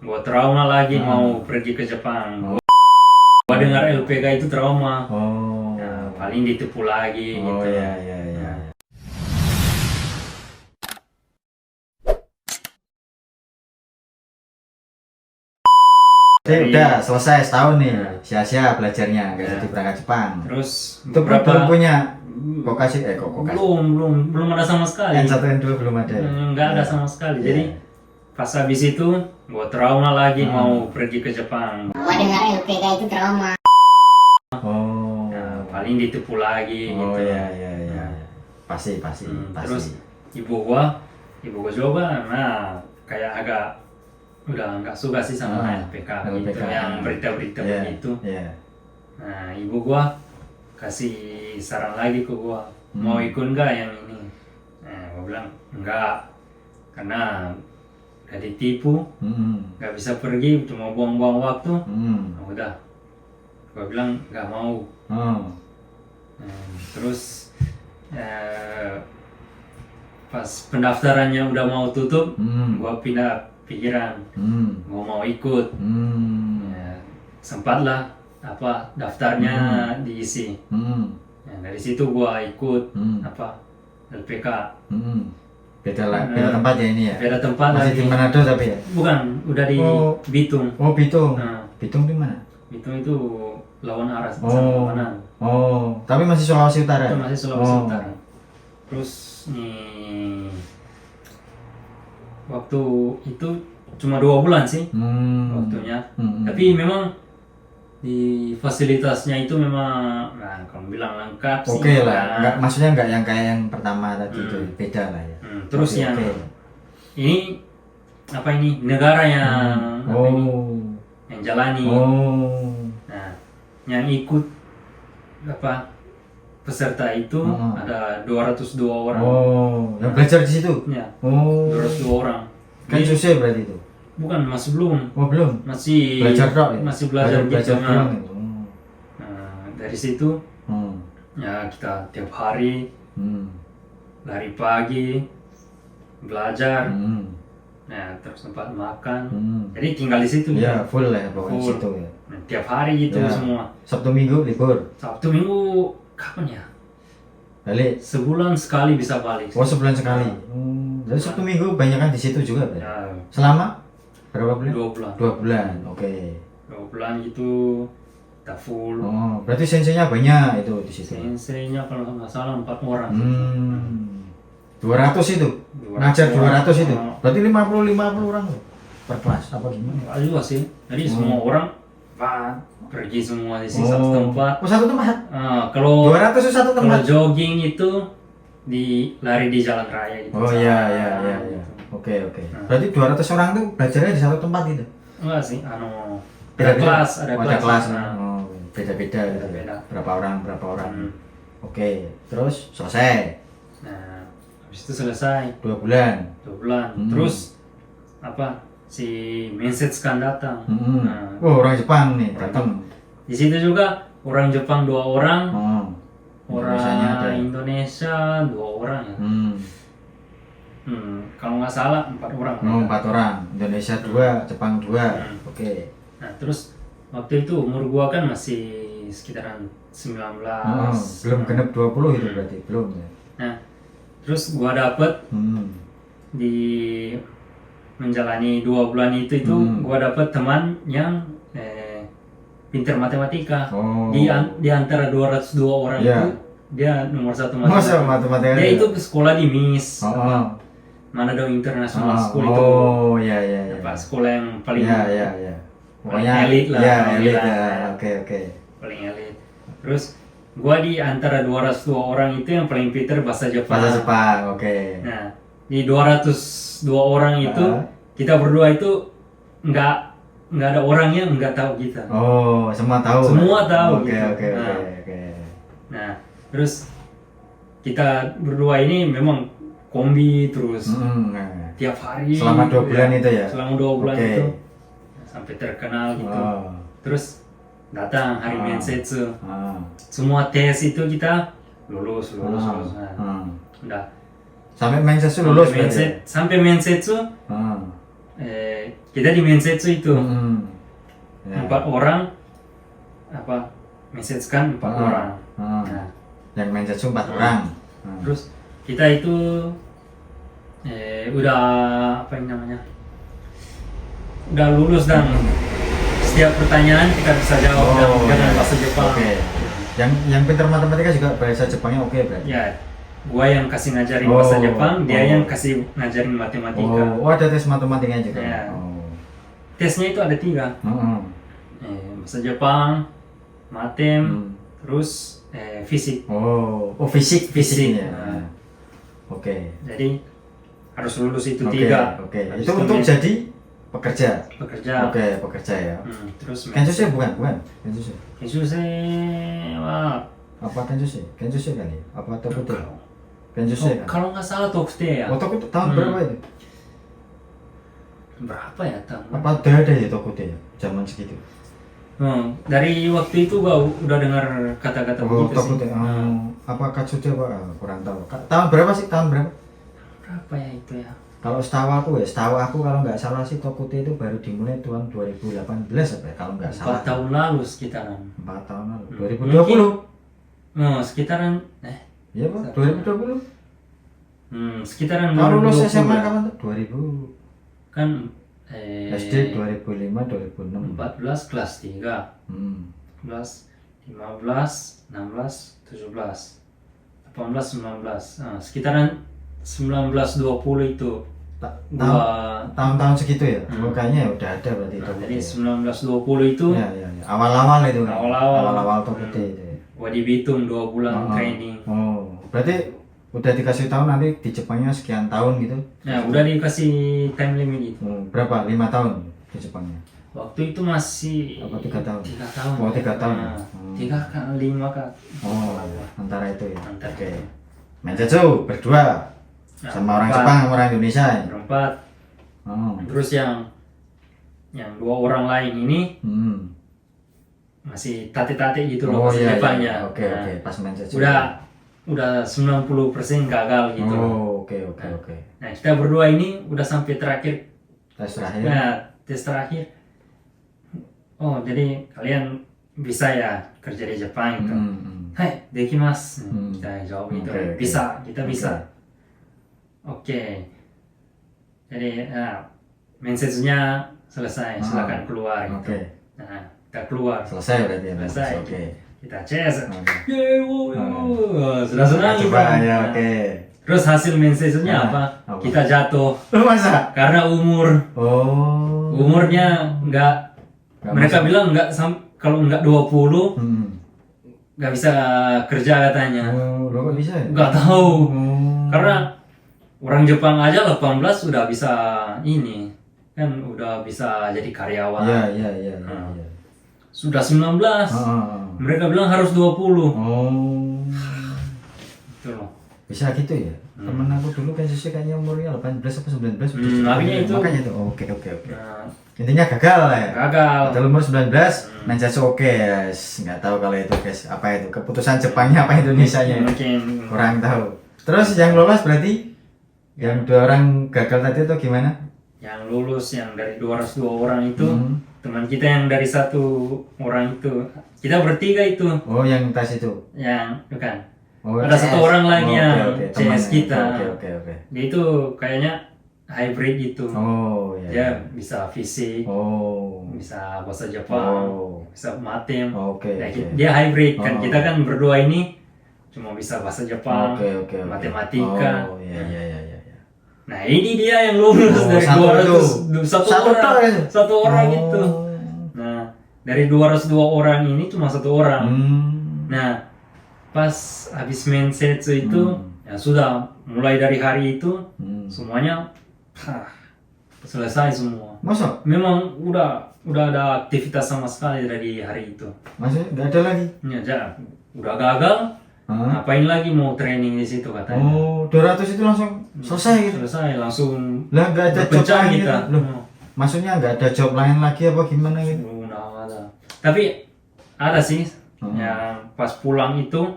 Gua trauma lagi mau pergi ke Jepang. Gua dengar LPK itu trauma. Nah, paling ditipu lagi gitu. Iya. Jadi udah selesai setahun nih, sia-sia belajarnya, nggak jadi berangkat Jepang. Terus Itu belum punya kokasi, belum ada sama sekali. N1 N2 belum ada. Nggak ada sama sekali. Jadi pas habis itu gua trauma lagi mau pergi ke Jepang. Gua dengar LPK itu trauma. Nah, paling ditipu lagi gitu. Iya. Pasti. Terus ibu gua juga, nah kayak agak udah nggak suka sih sama LPK gitu, yang berita-berita begitu. Nah, ibu gua kasih saran lagi ke gua, mau ikut nggak yang ini? Nah, gua bilang enggak, karena udah ditipu, nggak bisa pergi, cuma buang-buang waktu. Nah, udah, gua bilang nggak mau. Terus pas pendaftarannya udah mau tutup, gua pindah pikiran, gua mau ikut. Ya, sempatlah daftarnya diisi. Ya, dari situ gua ikut LPK. Beda tempat ya ini ya. Beda tempat masih lagi. di Manado tapi ya. Bukan, udah di Bitung. Bitung. Nah, Bitung di mana? Bitung itu lawan arah sama mana? Tapi masih Sulawesi Utara. Itu masih Sulawesi Utara. Terus nih waktu itu cuma 2 bulan sih waktunya. Tapi memang di fasilitasnya itu memang, nah kalau bilang lengkap sih. Oke lah, maksudnya nggak yang kayak yang pertama tadi itu, beda lah ya. Terus yang ini negara yang yang jalani. Nah, yang ikut peserta itu ada 202 orang. Yang belajar di situ? Ya, 202 orang. Kan susah berarti itu? Bukan, masih belum. Belum? Masih belajar dong? Masih belajar gitu. Nah, dari situ ya kita tiap hari lari pagi, belajar. Nah, terus tempat makan. Jadi tinggal di situ. Ya, full lah ya pokoknya di situ ya. Nah, tiap hari gitu semua. Sabtu Minggu libur? Sabtu Minggu kapan ya? Balik? Sebulan sekali bisa balik. Sebulan sekali. Jadi Sabtu Minggu banyak kan di situ juga berarti? Ya, selama berapa bulan? 2 bulan. 2 bulan, oke. 2 bulan gitu kita full. Berarti senseinya banyak itu di situ? Senseinya kalau nggak salah 4 orang. 200 itu? 200 ngajar 200 itu? orang. Berarti 50 orang per kelas apa gimana? Enggak juga sih. Jadi semua orang pergi semua di satu tempat. Satu tempat? Kalau 200 itu satu tempat? Kalau jogging itu lari di jalan raya gitu. Iya. Oke. Berarti 200 orang tuh belajarnya di satu tempat gitu? Enggak sih, Beda kelas. Beda-beda gitu. Beda. Berapa orang. Oke, terus selesai. Nah, habis itu selesai 2 bulan. 2 bulan. Terus si message kan datang. Orang Jepang nih datang. Di situ juga orang Jepang 2 orang. Orang Indonesia 2 orang ya. Kalau nggak salah 4 orang. 4 orang. Indonesia 2, Jepang 2. Oke. Nah, terus waktu itu umur gua kan masih sekitaran 19. Belum genap 20 itu berarti, belum ya. Nah, terus gua dapet di menjalani 2 bulan itu gua dapet teman yang pintar matematika. Di antara 202 orang itu dia nomor 1 matematika. Dia itu sekolah di MIS. Manado International School itu. Iya. Sekolah yang paling Pokoknya elit lah. Elit ya. Oke. Paling elit. Terus gua di antara 202 orang itu yang paling pintar bahasa Jepang. Oke. Nah, di 202 orang itu kita berdua itu nggak ada orang yang nggak tahu kita. Semua tahu. Semua tahu. Oke. Nah, terus kita berdua ini memang kombi terus tiap hari. Selama 2 bulan itu ya? Selama 2 bulan itu sampai terkenal gitu. Terus datang hari mensetsu. Semua tes itu kita lulus. Udah. Sampai mensetsu lulus berarti? Sampai mensetsu kita di Mensetsu itu Ya. 4 orang message-kan 4 orang. Nah, Yang Mensetsu 4 orang. terus kita itu udah apa yang namanya? Udah lulus dan setiap pertanyaan kita bisa jawab dengan bahasa Jepang. Oke. Yang pintar matematika juga bahasa Jepangnya oke berarti. Ya, gua yang kasih ngajarin bahasa Jepang, dia yang kasih ngajarin matematika. Ada tes matematikanya juga. Ya. Tesnya itu ada 3. Bahasa Jepang, matem, terus fisik. Fisik. Nah. Oke. Jadi harus lulus itu Oke, 3. Oke. Itu untuk jadi pekerja. Pekerja. Pekerja ya. Terus Kensusei bukan. Kensusei Apa Kensusei? Kensusei kali. Apa Tokute? Kensusei kan. kalau nggak salah Tokute ya. Tokute tahun berapa itu? Berapa ya tahun? Apa ada ya Tokute ya? Zaman segitu. Dari waktu itu gua udah dengar kata-kata begitu sih. Tokute. Apa Katsuce apa? Kurang tahu. Tahun berapa sih? Berapa ya itu ya? Kalau setahu aku kalau nggak salah sih Tokute itu baru dimulai tahun 2018 apa ya? Kalau nggak 4 salah. tahun lalu sekitaran. 4 tahun lalu. 2020. Sekitaran Iya Pak, 2020. Sekitaran Kalau lulus 2020 SMA ya. kapan tuh? 2000. Kan SD 2005, 2006. 14 kelas 3. 14, 15, 16, 17, 18, 19. Sekitaran 19-20 itu. Tahun-tahun segitu ya? Kayaknya ya udah ada berarti itu. Jadi 19-20 itu Ya. Awal-awal itu kan? Awal-awal. Tokute itu ya. gua di Bitung 2 bulan training. Berarti udah dikasih tahu nanti di Jepangnya sekian tahun gitu? Nah, udah dikasih time limit itu. Berapa? 5 tahun di Jepangnya? Waktu itu masih Apa 3 tahun? 3 tahun. 3 tahun. 3 kali 5 kali. Antara itu ya? Antara. Oke. Mensetsu berdua sama orang Jepang sama orang Indonesia ya? Berempat. Terus yang 2 orang lain ini masih tate-tate gitu loh bahasa Jepangnya. Oke. Pas Mensetsu. Udah 90% gagal gitu. Oke. Nah, kita berdua ini udah sampai terakhir. Tes terakhir. Nah, tes terakhir. Jadi kalian bisa ya kerja di Jepang itu. Hai, dekimasu. Kita jawab itu. Bisa, kita bisa. Oke. Jadi, mensetsunya selesai, silakan keluar gitu. Nah, kita keluar. Selesai berarti ya. Selesai. Oke. Kita ces. Sudah senang Coba ya, oke. Terus hasil mensetsunya apa? Kita jatuh. Masa? Karena umurnya mereka bilang kalau nggak 20 nggak bisa kerja katanya. Lo kok bisa ya? Nggak tahu. Karena orang Jepang aja 18 udah bisa ini kan udah bisa jadi karyawan. Iya. Sudah 19. Mereka bilang harus 20. Itu loh. Bisa gitu ya? Temen aku dulu kan sih kayaknya umurnya 18 atau 19 makanya itu. Oke. Intinya gagal lah ya? Gagal. Ada umur 19, Mensetsu oke ya. Nggak tahu kalau itu guys, apa itu? Keputusan Jepangnya apa Indonesianya? Mungkin. Kurang tahu. Terus yang lolos berarti? Yang 2 orang gagal tadi itu gimana? Yang lulus yang dari 202 orang itu, teman kita yang dari 1 orang itu, kita bertiga itu. Yang tes itu? Yang bukan. Ada CS. 1 orang lagi yang CS Temannya. kita. Oke. Dia itu kayaknya hybrid gitu. Iya. Dia bisa fisik, bisa bahasa Jepang, bisa matem. Oke. Dia hybrid kan. Kita kan berdua ini cuma bisa bahasa Jepang, matematika. Iya. Nah, ini dia yang lulus dari 1 orang itu. Nah, dari 202 orang ini cuma 1 orang. Nah, pas habis mensetsu itu ya sudah mulai dari hari itu semuanya selesai semua. Masa? Memang udah ada aktivitas sama sekali dari hari itu. Masih nggak ada lagi? Ya, udah gagal. Ngapain lagi mau training di situ katanya. 200 itu langsung selesai gitu? Selesai, langsung Lah nggak ada job lain gitu? kita. Maksudnya nggak ada job lain lagi apa gimana gitu? Nggak ada. Tapi ada sih yang pas pulang itu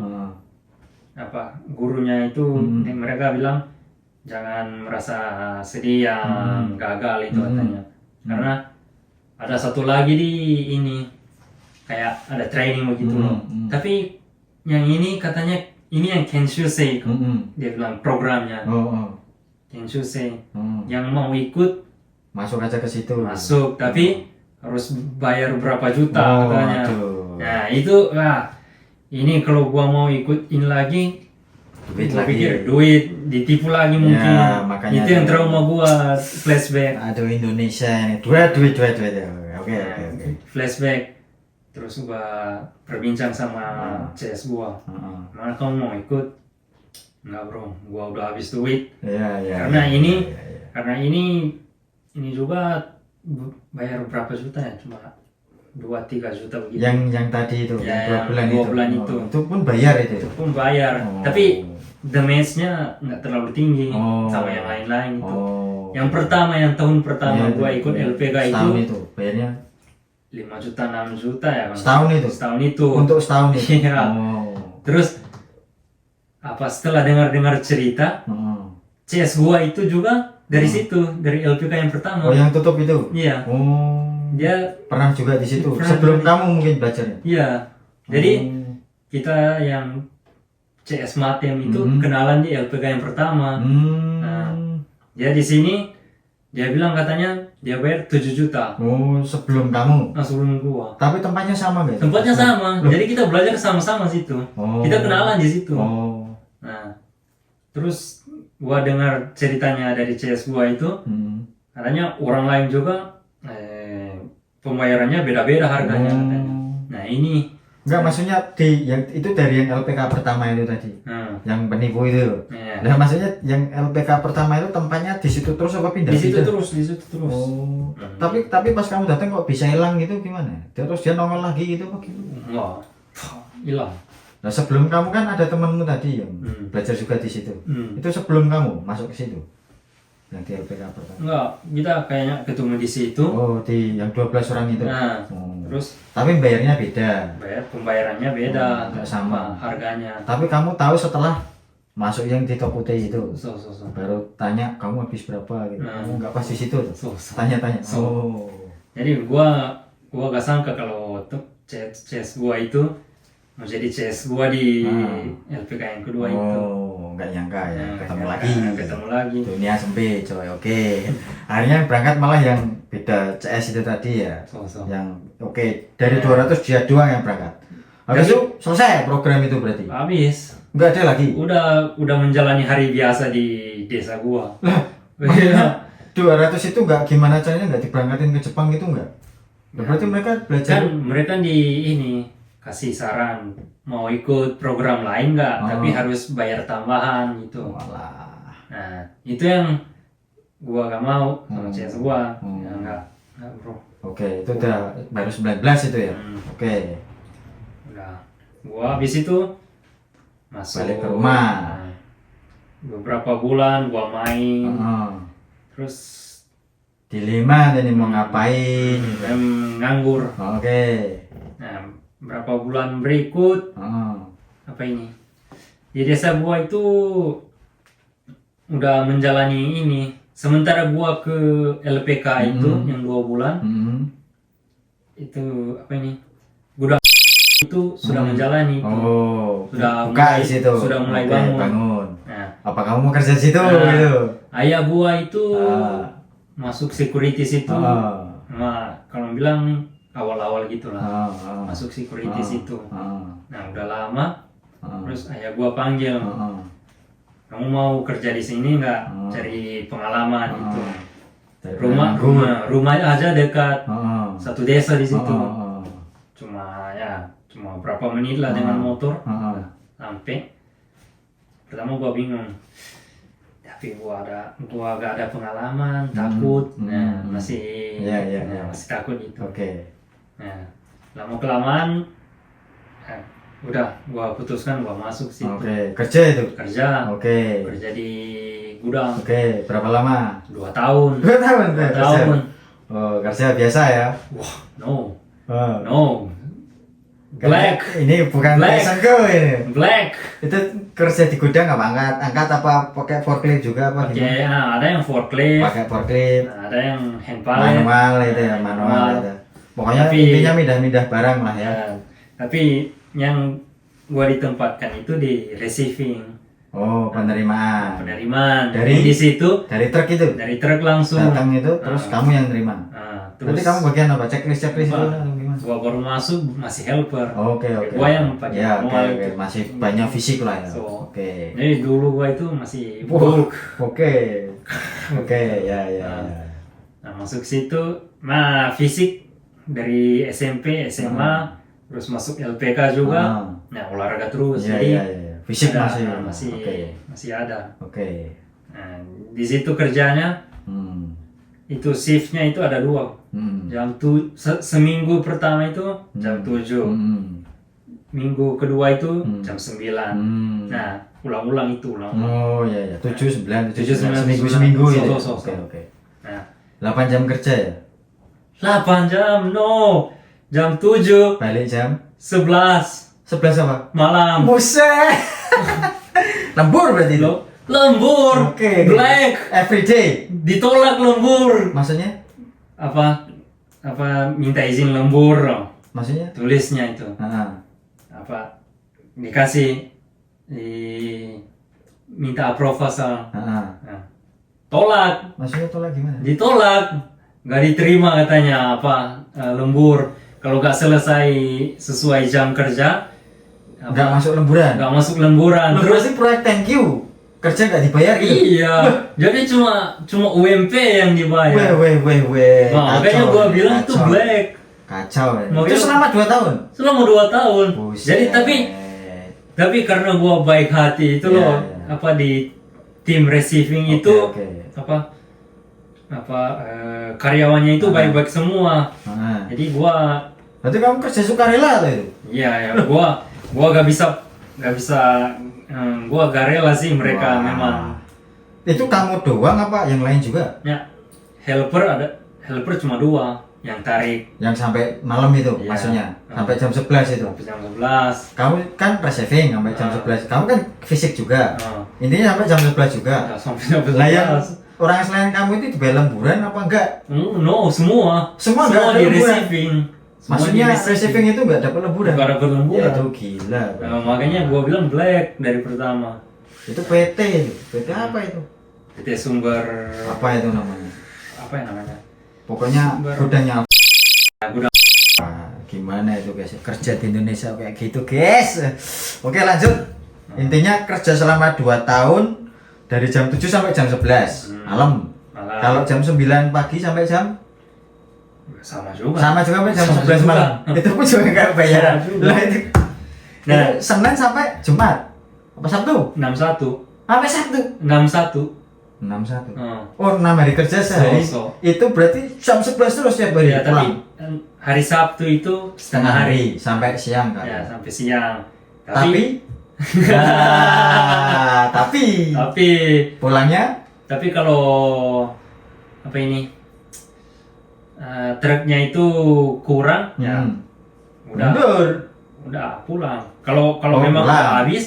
gurunya itu mereka bilang jangan merasa sedih yang gagal itu katanya. Karena ada satu lagi di ini kayak ada training begitu loh. Tapi yang ini katanya ini yang Kenshusei, dia bilang programnya. Kenshusei. Yang mau ikut Masuk aja ke situ. masuk, tapi harus bayar berapa juta katanya. Aduh. Nah itu ini kalau gua mau ikut ini lagi, Duit gua lagi. pikir duit ditipu lagi mungkin. Ya, makanya itu yang trauma gua, flashback. Aduh Indonesia ini duit. Oke. Flashback. Terus gua berbincang sama CS gua. Mana kamu mau ikut? Enggak bro, gua udah habis duit. Iya. Karena ini juga bayar berapa juta ya? Cuma 2-3 juta begitu. Yang tadi itu, Ya, yang 2 bulan yang 2 itu. bulan itu. Itu pun bayar itu. Itu pun bayar. Tapi damage-nya nggak terlalu tinggi Oh. sama yang lain-lain itu. Oh. Yang pertama, yang tahun pertama Iya, gua ikut iya. LPK Setahun itu itu bayarnya 5 juta 6 juta ya kan. Setahun itu? Setahun itu. untuk setahun itu. Iya. Terus setelah dengar cerita, CS gua itu juga dari situ, dari LPK yang pertama. Oh, yang tutup itu? Iya. Oh. Dia Pernah juga di situ. Pernah Sebelum juga kamu mungkin belajarnya. iya. Jadi kita yang CS Matem itu kenalan di LPK yang pertama. Nah, dia di sini dia bilang katanya dia bayar 7 juta. Oh, sebelum kamu. Sebelum gua. Tapi tempatnya sama nggak? Tempatnya sama. Jadi kita belajar sama-sama situ. Oh. Kita kenalan di situ. Oh. Nah, terus gua dengar ceritanya dari CS gua itu, katanya orang lain juga pembayarannya beda-beda harganya katanya. Nah, ini Enggak, maksudnya yang itu dari yang LPK pertama itu tadi. Yang penipu itu. Iya. Nah, maksudnya yang LPK pertama itu tempatnya di situ terus apa pindah? di situ terus. Oh. Tapi pas kamu datang kok bisa hilang gitu gimana? Terus dia nongol lagi gitu apa gitu? Enggak. Hilang. Nah, sebelum kamu kan ada temanmu tadi yang belajar juga di situ. Itu sebelum kamu masuk ke situ. Yang di LPK pertama. Enggak, kita kayaknya ketemu di situ. Oh, di yang 12 orang itu. Nah, Oh. terus Tapi bayarnya beda. pembayarannya beda, nggak sama. harganya. Tapi kamu tahu setelah masuk yang di Toko Putih itu. So. Baru tanya kamu habis berapa gitu. Nah. Kamu nggak pas di situ. So. Tanya-tanya. So. Oh. Jadi gua gak sangka kalau CS gua itu mau jadi CS gua di LPK yang kedua itu. Oh, nggak nyangka ya. Nah, Ketemu nggak lagi. nyangka ketemu lagi. Dunia sempit, coy. Oke. Akhirnya berangkat malah yang beda CS itu tadi ya. So. Yang oke, dari 200 dia doang yang berangkat. Habis itu selesai program itu berarti. Habis. Nggak ada lagi. Udah menjalani hari biasa di desa gua. Maksudnya 200 itu nggak gimana caranya nggak diberangkatin ke Jepang gitu nggak? Berarti mereka belajar Kan mereka di ini kasih saran mau ikut program lain nggak, tapi harus bayar tambahan gitu. Walah. Nah, itu yang gua gak mau sama CS gua. Ya enggak bro. Oke, itu udah baru 19 itu ya. Oke. Udah. Gua habis itu masuk Balik ke rumah. Nah, beberapa bulan gua main. Terus Dilema ini mau ngapain? nganggur. Oke. Nah, berapa bulan berikut apa ini? Di desa gua itu udah menjalani ini. Sementara gua ke LPK itu yang 2 bulan itu apa ini? Gudang itu sudah menjalani itu. Oh, Sudah buka mulai- di situ. sudah mulai Oke, bangun. Nah, Apa kamu mau kerja di situ Nah, gitu? ayah gua itu masuk security situ. Ah. Nah, kalau bilang awal-awal gitulah. Ah. Masuk security situ. Ah. Nah, udah lama. Terus ayah gua panggil. Kamu mau kerja di sini nggak? Cari pengalaman gitu. Dari Rumah aja dekat Ah. satu desa di situ. Ah. Cuma berapa menit lah dengan motor Ah. sampai. Pertama gua bingung. Tapi gua gak ada pengalaman, takut. Nah, masih Iya. masih takut gitu. Oke. Nah, lama kelamaan udah gua putuskan gua masuk situ. Oke, kerja itu. Kerja Oke. di gudang Oke, berapa lama? 2 tahun. 2 tahun. 2 kerja. tahun. Oh, kerja biasa ya. Wah, no. Ah. No. Black. Ini bukan Black. passionku ini. Black. Itu kerja di gudang apa angkat apa pakai forklift juga apa Oke, gimana? ada yang forklift, Pakai forklift, ada yang hand pallet. manual itu ya, manual itu. Pokoknya Tapi- intinya mindah-mindah barang lah ya. Ya, tapi yang gua ditempatkan itu di receiving, Oh, penerimaan. penerimaan. Dari- Di situ Dari truk itu dari truk langsung. datang itu terus kamu yang terima. Terus Berarti kamu bagian apa? Checklist itu Apa? atau gimana? gua baru masuk masih helper. Oke. Gua yang pakai Ya, oke, manual oke. itu. Masih banyak fisik lah ya. So, Oke. Jadi dulu gua itu masih Wah, bulk. Oke. Oke, ya. Nah, masuk situ, nah fisik dari SMP, SMA, terus masuk LPK juga. Nah, olahraga terus. Iya, Jadi iya. Fisik ada- masih. Oke. masih ada. Oke. Nah, di situ kerjanya Hmm. itu shiftnya itu ada 2. Hmm. Seminggu pertama itu jam 7. Hmm. Minggu kedua itu jam 9. Hmm. Nah, ulang-ulang itu ulang. Oh, iya. 7, 9, 7, 9, seminggu gitu. so. Oke. Nah, 8 jam kerja ya? 8 jam, no. Jam 7, Balik jam 11 11 apa? malam. Buset. Lembur berarti itu? Lembur, Oke. black, Every day. ditolak lembur. Maksudnya? Apa minta izin lembur, Maksudnya? tulisnya itu. Heeh. Apa dikasih minta proposal. Heeh. Nah, tolak, Maksudnya tolak gimana? ditolak, nggak diterima katanya lembur. Kalau nggak selesai sesuai jam kerja, Nggak masuk lemburan. nggak masuk lemburan. Lu Terus berarti proyek thank you. Kerja nggak dibayar gitu? iya, jadi cuma UMP yang dibayar. Weh. Nah, makanya gua bilang itu kacau. black. Kacau ya. Mau Itu bilang- selama 2 tahun? Selama 2 tahun. Buset. Jadi tapi karena gua baik hati itu Iya, loh, iya. di tim receiving Oke, itu oke. karyawannya itu baik-baik semua. Heeh. Jadi gua Berarti kamu kerja sukarela tuh itu? iya ya gua gak bisa gua gak rela sih mereka Wah. memang. Itu kamu doang apa yang lain juga? Ya, helper cuma 2 yang tarik Yang sampai malam itu Iya. maksudnya? Sampai jam 11 itu? sampai jam 11. Kamu kan receiving sampai jam 11. Kamu kan fisik juga. Nah, Intinya sampai jam 11 juga. sampai jam 11. Lah yang orang selain kamu itu dibayar lemburan apa enggak? No, semua Semua nggak ada di lemburan? receiving. Semua Maksudnya di receiving itu enggak dapat lemburan? Nggak dapat lemburan. Ya itu gila. Nah, makanya gua bilang black dari pertama. Itu PT itu. PT apa itu? PT Sumber Apa itu namanya? apa yang namanya? Pokoknya Sumber. gudangnya Gudang. Wah, gimana itu guys? Kerja di Indonesia kayak gitu, guys. Oke, lanjut. Intinya kerja selama 2 tahun dari jam 7 sampai jam 11 malam. Malam. Kalau jam 9 pagi sampai jam Sama juga. sama juga sampai jam Sama 11 juga. malam. Itu pun juga enggak bayaran. Sama juga. Lah itu. Nah. Itu Senin sampai Jumat. Apa Sabtu? 61. Sampai Sabtu. 61. 61. Oh. Oh, 6 hari kerja sehari. So. Itu berarti jam 11 terus tiap hari Ya, pulang. tapi hari Sabtu itu setengah hari. sampai siang kan. Ya, sampai siang. Tapi nah, tapi pulangnya tapi kalau apa ini truknya itu kurang ya udah pulang. Kalau Oh, memang pulang. udah habis.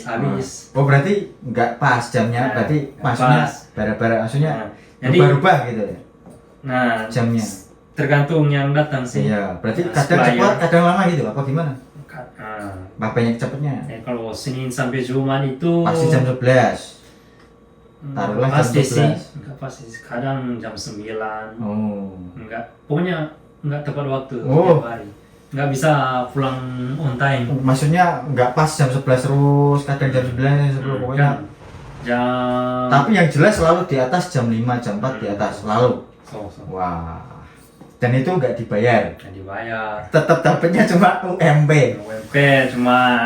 Oh, berarti nggak pas jamnya, Nah, berarti nggak maksudnya pas. bara-bara maksudnya Nah, jadi- berubah-ubah gitu ya Nah, jamnya. tergantung yang datang sih. Iya, berarti Nah, kadang supplier. cepat, kadang lama gitu apa gimana? Nah, Bah, banyak cepetnya. kalau Senin sampai Jumat itu Pasti jam 11. Taruhlah jam pasti sih. 12. Enggak pasti. Kadang jam 9. Oh. Enggak. Pokoknya enggak tepat waktu Oh. tiap hari. Enggak bisa pulang on time. Maksudnya nggak pas jam 11 terus, kadang jam 9, 10 pokoknya. Jam Tapi yang jelas selalu di atas jam 5, jam 4 di atas selalu. so. Wah. Dan itu nggak dibayar. Nggak dibayar. Tetap dapatnya cuma UMP. UMP cuma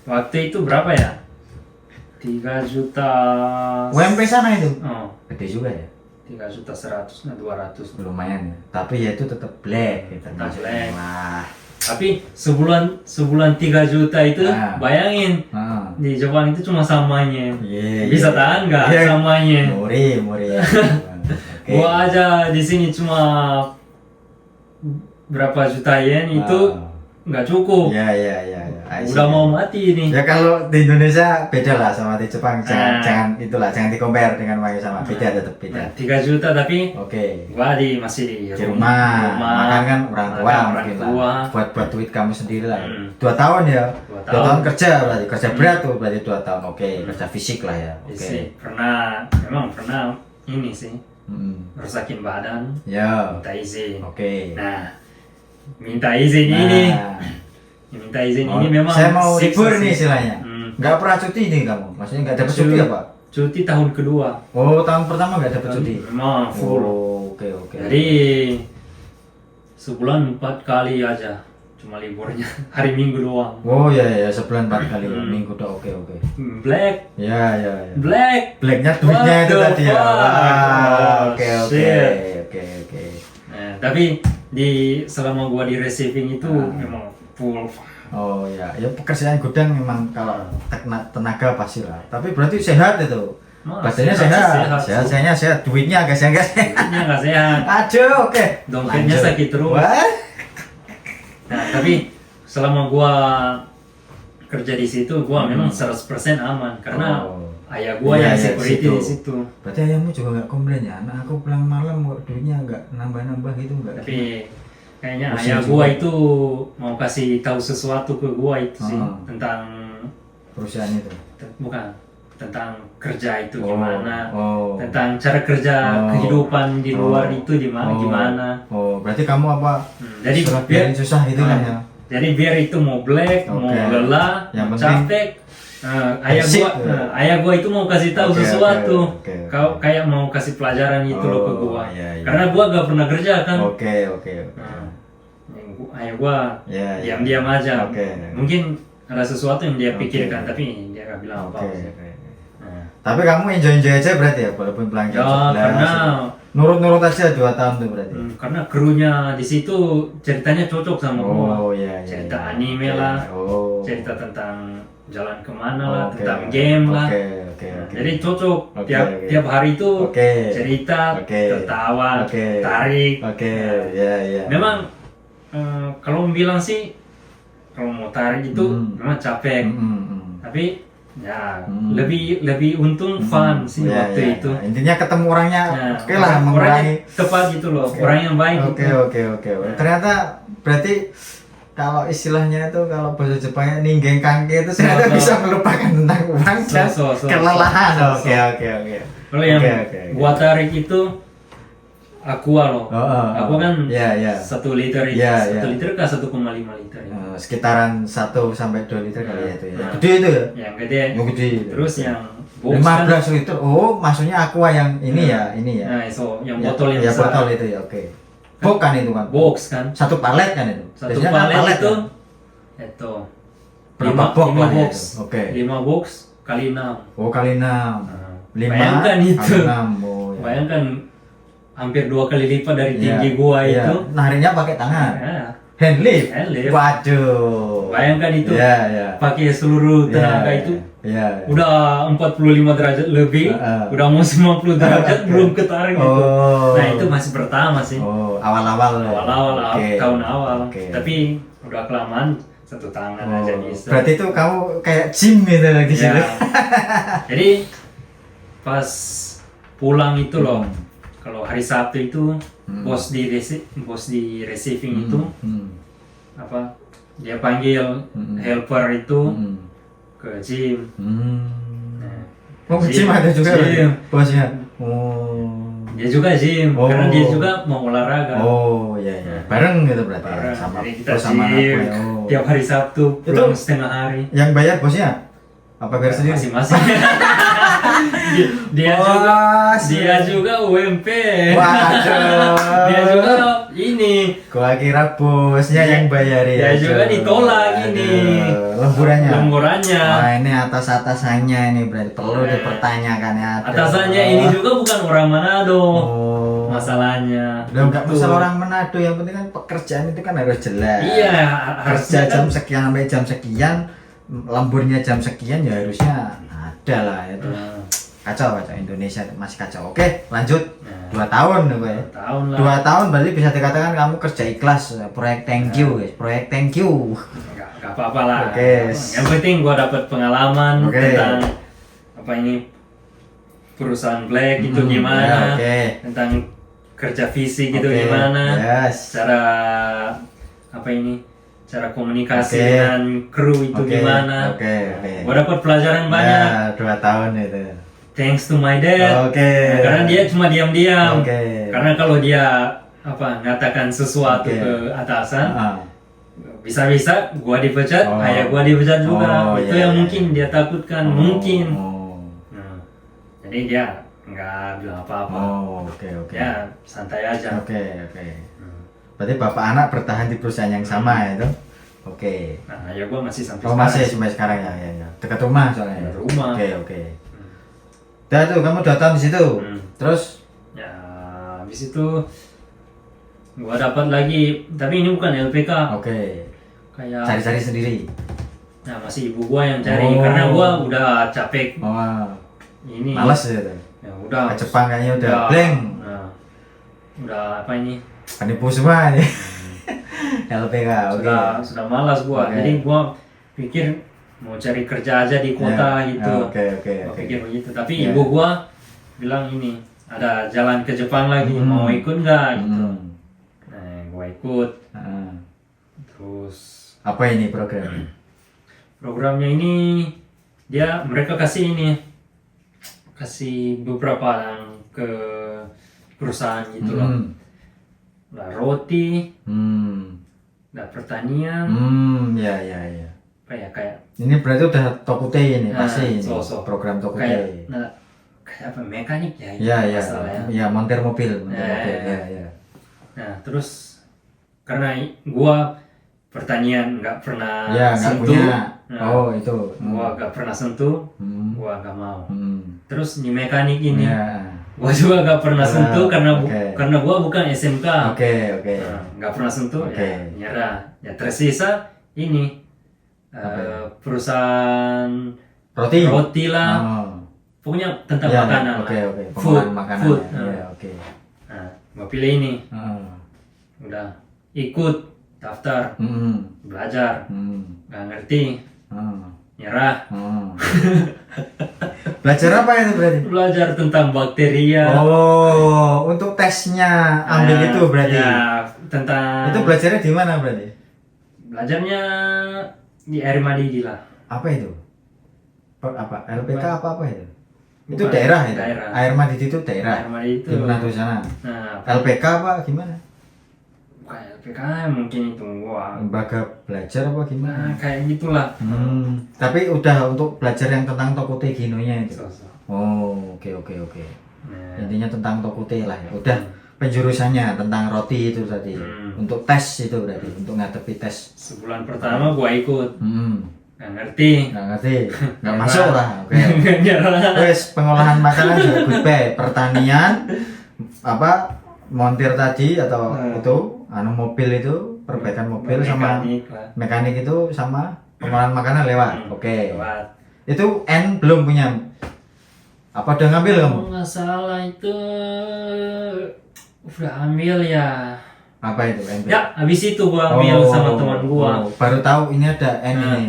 waktu itu berapa ya? 3 juta. UMP sana itu. Oh, Gede juga ya. 3.100.000 nah 200. Lumayan ya. Tapi ya itu tetap black gitu. Tetap maksudnya. black. Wah. Tapi sebulan 3 juta itu Nah. bayangin Ah. di Jepang itu cuma samanya. Iya, Bisa iya. tahan nggak Iya. samanya? Muri ya. Oke. Gua aja di sini cuma berapa juta yen itu Ah. nggak cukup. Ya. Udah mau mati ini. Ya kalau di Indonesia beda lah sama di Jepang. Jangan di compare dengan Mayo sama. Beda tetap beda. 3 juta tapi Oke. gua masih di rumah. Makan kan orang tua Makan mungkin lah. Buat duit kamu sendiri lah. 2 tahun ya. 2 2 tahun kerja berarti. Kerja berat tuh berarti 2 tahun. Oke. Kerja fisik lah ya. Oke. Memang pernah ini sih. Rusakin badan. Ya. Minta izin. Oke. Nah, minta izin ini memang saya mau siksa libur sih. nih istilahnya. Nggak pernah cuti nih kamu. Maksudnya nggak dapat cuti apa? Cuti tahun kedua. Oh, tahun pertama nggak dapat cuti. Memang full. Oh, oke. Jadi sebulan 4 kali aja cuma liburnya. Hari Minggu doang. Oh ya, sebulan 4 kali minggu doang. Oke. Black. Ya. Blacknya duitnya itu tadi ya. Oke. Nah, tapi selama gua di receiving itu memang full. Oh ya pekerjaan gudang memang kalau tenaga pasti lah. Tapi berarti sehat itu. Badannya sehat, duitnya agak sehat. Duitnya nggak sehat. Aduh, oke. Dompetnya sakit terus. Nah, tapi selama gua kerja di situ, gua memang 100% aman karena ayah gua yang security di situ. Berarti ayahmu juga nggak komplain ya? Anak aku pulang malam kok duitnya nggak nambah-nambah gitu nggak? Tapi kayaknya ayah gua itu mau kasih tahu sesuatu ke gua itu sih tentang perusahaan itu. Bukan tentang kerja itu gimana, tentang cara kerja kehidupan di luar itu gimana. Oh, berarti kamu apa? Jadi biar susah gitu kan ya? Jadi biar itu mau black, mau lelah, mau capek, ayah gua itu mau kasih tahu sesuatu, kau kayak mau kasih pelajaran itu loh ke gua, karena gua gak pernah kerja kan. Oke. Ayah gua diam-diam aja, mungkin ada sesuatu yang dia pikirkan tapi dia gak bilang apa. Tapi kamu enjoy aja berarti ya, walaupun pulang jam 11. Karena nurut aja 2 tahun tuh berarti. Karena krunya di situ ceritanya cocok sama gua. Cerita anime lah, cerita tentang jalan kemana lah, tentang game lah. Jadi cocok. Tiap hari itu cerita, tertawa, tarik. Memang kalau bilang sih, kalau mau tarik itu memang capek. Tapi ya lebih untung fun sih waktu itu. Intinya ketemu orangnya oke lah, mengurangi tepat gitu loh, orang yang baik. Oke. Ternyata berarti kalau istilahnya itu kalau bahasa Jepangnya ninggeng kangke itu ternyata bisa melupakan tentang uang dan kelelahan. Oke. Kalau yang gua tarik itu Aqua loh. Aqua kan 1 liter itu. 1 liter ke 1,5 liter ya. Sekitaran 1 sampai 2 liter kali ya itu ya. Gede itu ya? Yang gede. Terus yang box 15 liter. Oh, maksudnya Aqua yang ini ya. Nah, yang botol yang besar. Ya botol itu ya, oke. Box kan itu kan? Box kan. 1 palet kan itu? Satu palet itu itu berapa box lah box. Oke. 5 box kali 6. Oh, kali 6. 5 bayangkan itu. Kali 6. Oh, ya. Bayangkan hampir 2 kali lipat dari tinggi gua itu. Narinya pakai tangan. Hand lift. Waduh. Bayangkan itu. Pakai seluruh tenaga itu. Udah 45 derajat lebih, udah mau 50 derajat belum ketarik gitu. Nah, itu masih pertama sih. Awal-awal tahun awal. Tapi udah kelamaan 1 tangan aja bisa. Berarti itu kamu kayak gym gitu di sini. Jadi pas pulang itu loh. Kalau hari Sabtu itu bos di receiving itu apa? Dia panggil helper itu ke gym. Gym ada juga bosnya. Dia juga gym karena dia juga mau olahraga. Bareng gitu berarti. Jadi kita gym tiap hari Sabtu pulang setengah hari. Yang bayar bosnya? Apa bayar sendiri? Masing-masing. dia juga UMP. Waduh. Dia juga ini. Gua kira bosnya yang bayarin. Dia juga ditolak ini. Lemburannya. Wah, ini atas-atasannya ini berarti perlu dipertanyakan ya. Atasannya ini juga bukan orang Manado. Masalahnya. Udah enggak masalah orang Manado, yang penting kan pekerjaan itu kan harus jelas. Iya, kerja jam sekian sampai jam sekian, lemburnya jam sekian ya harusnya ada lah itu. Kacau Indonesia masih kacau. Oke, lanjut. 2 tahun nih, Pak ya. 2 tahun lah. 2 tahun berarti bisa dikatakan kamu kerja ikhlas, proyek thank you, guys. Proyek thank you. Gak apa-apa lah. Oke. Yang penting gua dapat pengalaman Oke. tentang apa ini perusahaan Black itu gimana, ya, oke. tentang kerja fisik gitu Oke, gimana, yes. cara apa ini, cara komunikasi Oke. dengan kru itu Oke, gimana. oke. Gua dapat pelajaran banyak. Ya, 2 tahun itu. Thanks to my dad. Oke. Nah, karena dia cuma diam-diam. Oke. Karena kalau dia apa ngatakan sesuatu Oke. ke atasan, Ah. bisa-bisa gua dipecat, Oh. ayah gua dipecat juga. Oh, Itu iya, yang iya. mungkin dia takutkan, mungkin. Oh. Nah, jadi dia nggak bilang apa-apa. Oh, oke, oke. Ya santai aja. Oke, oke. Hmm. Berarti bapak anak bertahan di perusahaan yang sama ya itu? Oke. Nah, ayah gua masih sampai Oh, masih sekarang. sampai sekarang ya, ya, ya. Dekat rumah soalnya. Dekat rumah. Oke, oke. Udah tuh kamu 2 tahun di situ. Hmm. Terus Ya, habis itu gua dapat lagi, tapi ini bukan LPK, oke. kayak Cari-cari sendiri. nah masih ibu gua yang cari Oh. karena gua udah capek Oh, ini. males ya tuh. Ya udah. Ke Jepang kayaknya udah blank. Nah, udah apa ini? Penipu semua ini. LPK, oke. Sudah malas gua. Oke. Jadi gua pikir mau cari kerja aja di kota Ya, gitu. oke, oke, Gua oke. pikir begitu. Tapi Ya. ibu gua bilang ini ada jalan ke Jepang lagi, Hmm. mau ikut nggak gitu. Hmm. Nah, gua ikut. Ah. Terus Apa ini program? programnya ini mereka kasih beberapa yang ke perusahaan gitu loh. Nah, roti, Hmm. nah pertanian, Ya, ya, ya. kayak Ini berarti udah Tokute ini Nah, pasti ini. so. Program Tokute. kayak apa mekanik ya? Ya, ya. masalahnya. Ya, montir mobil, montir Ya, mobil. ya. Ya, ya. Nah, terus karena gua pertanian nggak pernah Ya, nggak sentuh, punya. nah, Oh, itu. gua nggak pernah sentuh, Hmm. gua nggak mau. Hmm. Terus di mekanik ini, Ya. gua juga nggak pernah Ah, sentuh karena oke. karena gua bukan SMK. Oke, oke. Nah, nggak pernah sentuh, Oke. ya nyerah. Ya tersisa ini Apa ya? perusahaan Roti. lah, Oh. pokoknya tentang Ya, makanan oke, lah. oke. Food, Pengolahan makanan. food. Ya, ya, oke. Nah, gua pilih ini, Heeh. udah ikut daftar, belajar, nggak ngerti, nyerah. Belajar apa itu berarti? Belajar tentang bakteria. Oh, untuk tesnya ambil Nah, itu berarti. ya, tentang Itu belajarnya di mana berarti? belajarnya di air Madidi lah. Apa itu? Apa? LPK apa itu? Itu Bukan, daerah itu. daerah. Air Madidi itu daerah. Air Madidi itu. Di Manado sana. Nah, LPK apa gimana? bukan LPK mungkin itu. Wah, Lembaga belajar apa nah, gimana? kayak gitulah. Tapi udah untuk belajar yang tentang Tokute Ginonya itu. So. Oh, oke. Nah, Intinya tentang Tokute lah ya. Udah penjurusannya tentang roti itu tadi. Untuk tes itu berarti, untuk ngadepi tes. sebulan pertama gua ikut, Hmm. nggak ngerti. Nggak ngerti, nggak masuk lah. Oke. Nyerah. Wes pengolahan makanan juga goodbye. Pertanian, apa montir tadi atau itu, mobil itu, perbaikan mobil sama Mekanik lah. mekanik itu sama pengolahan makanan lewat. Oke. Lewat. Itu N belum punya. Apa udah ngambil kamu? Kalau nggak salah itu udah ambil ya. Apa itu N? Ya, habis itu gua ambil sama teman gua. Baru tahu ini ada N Nah. ini.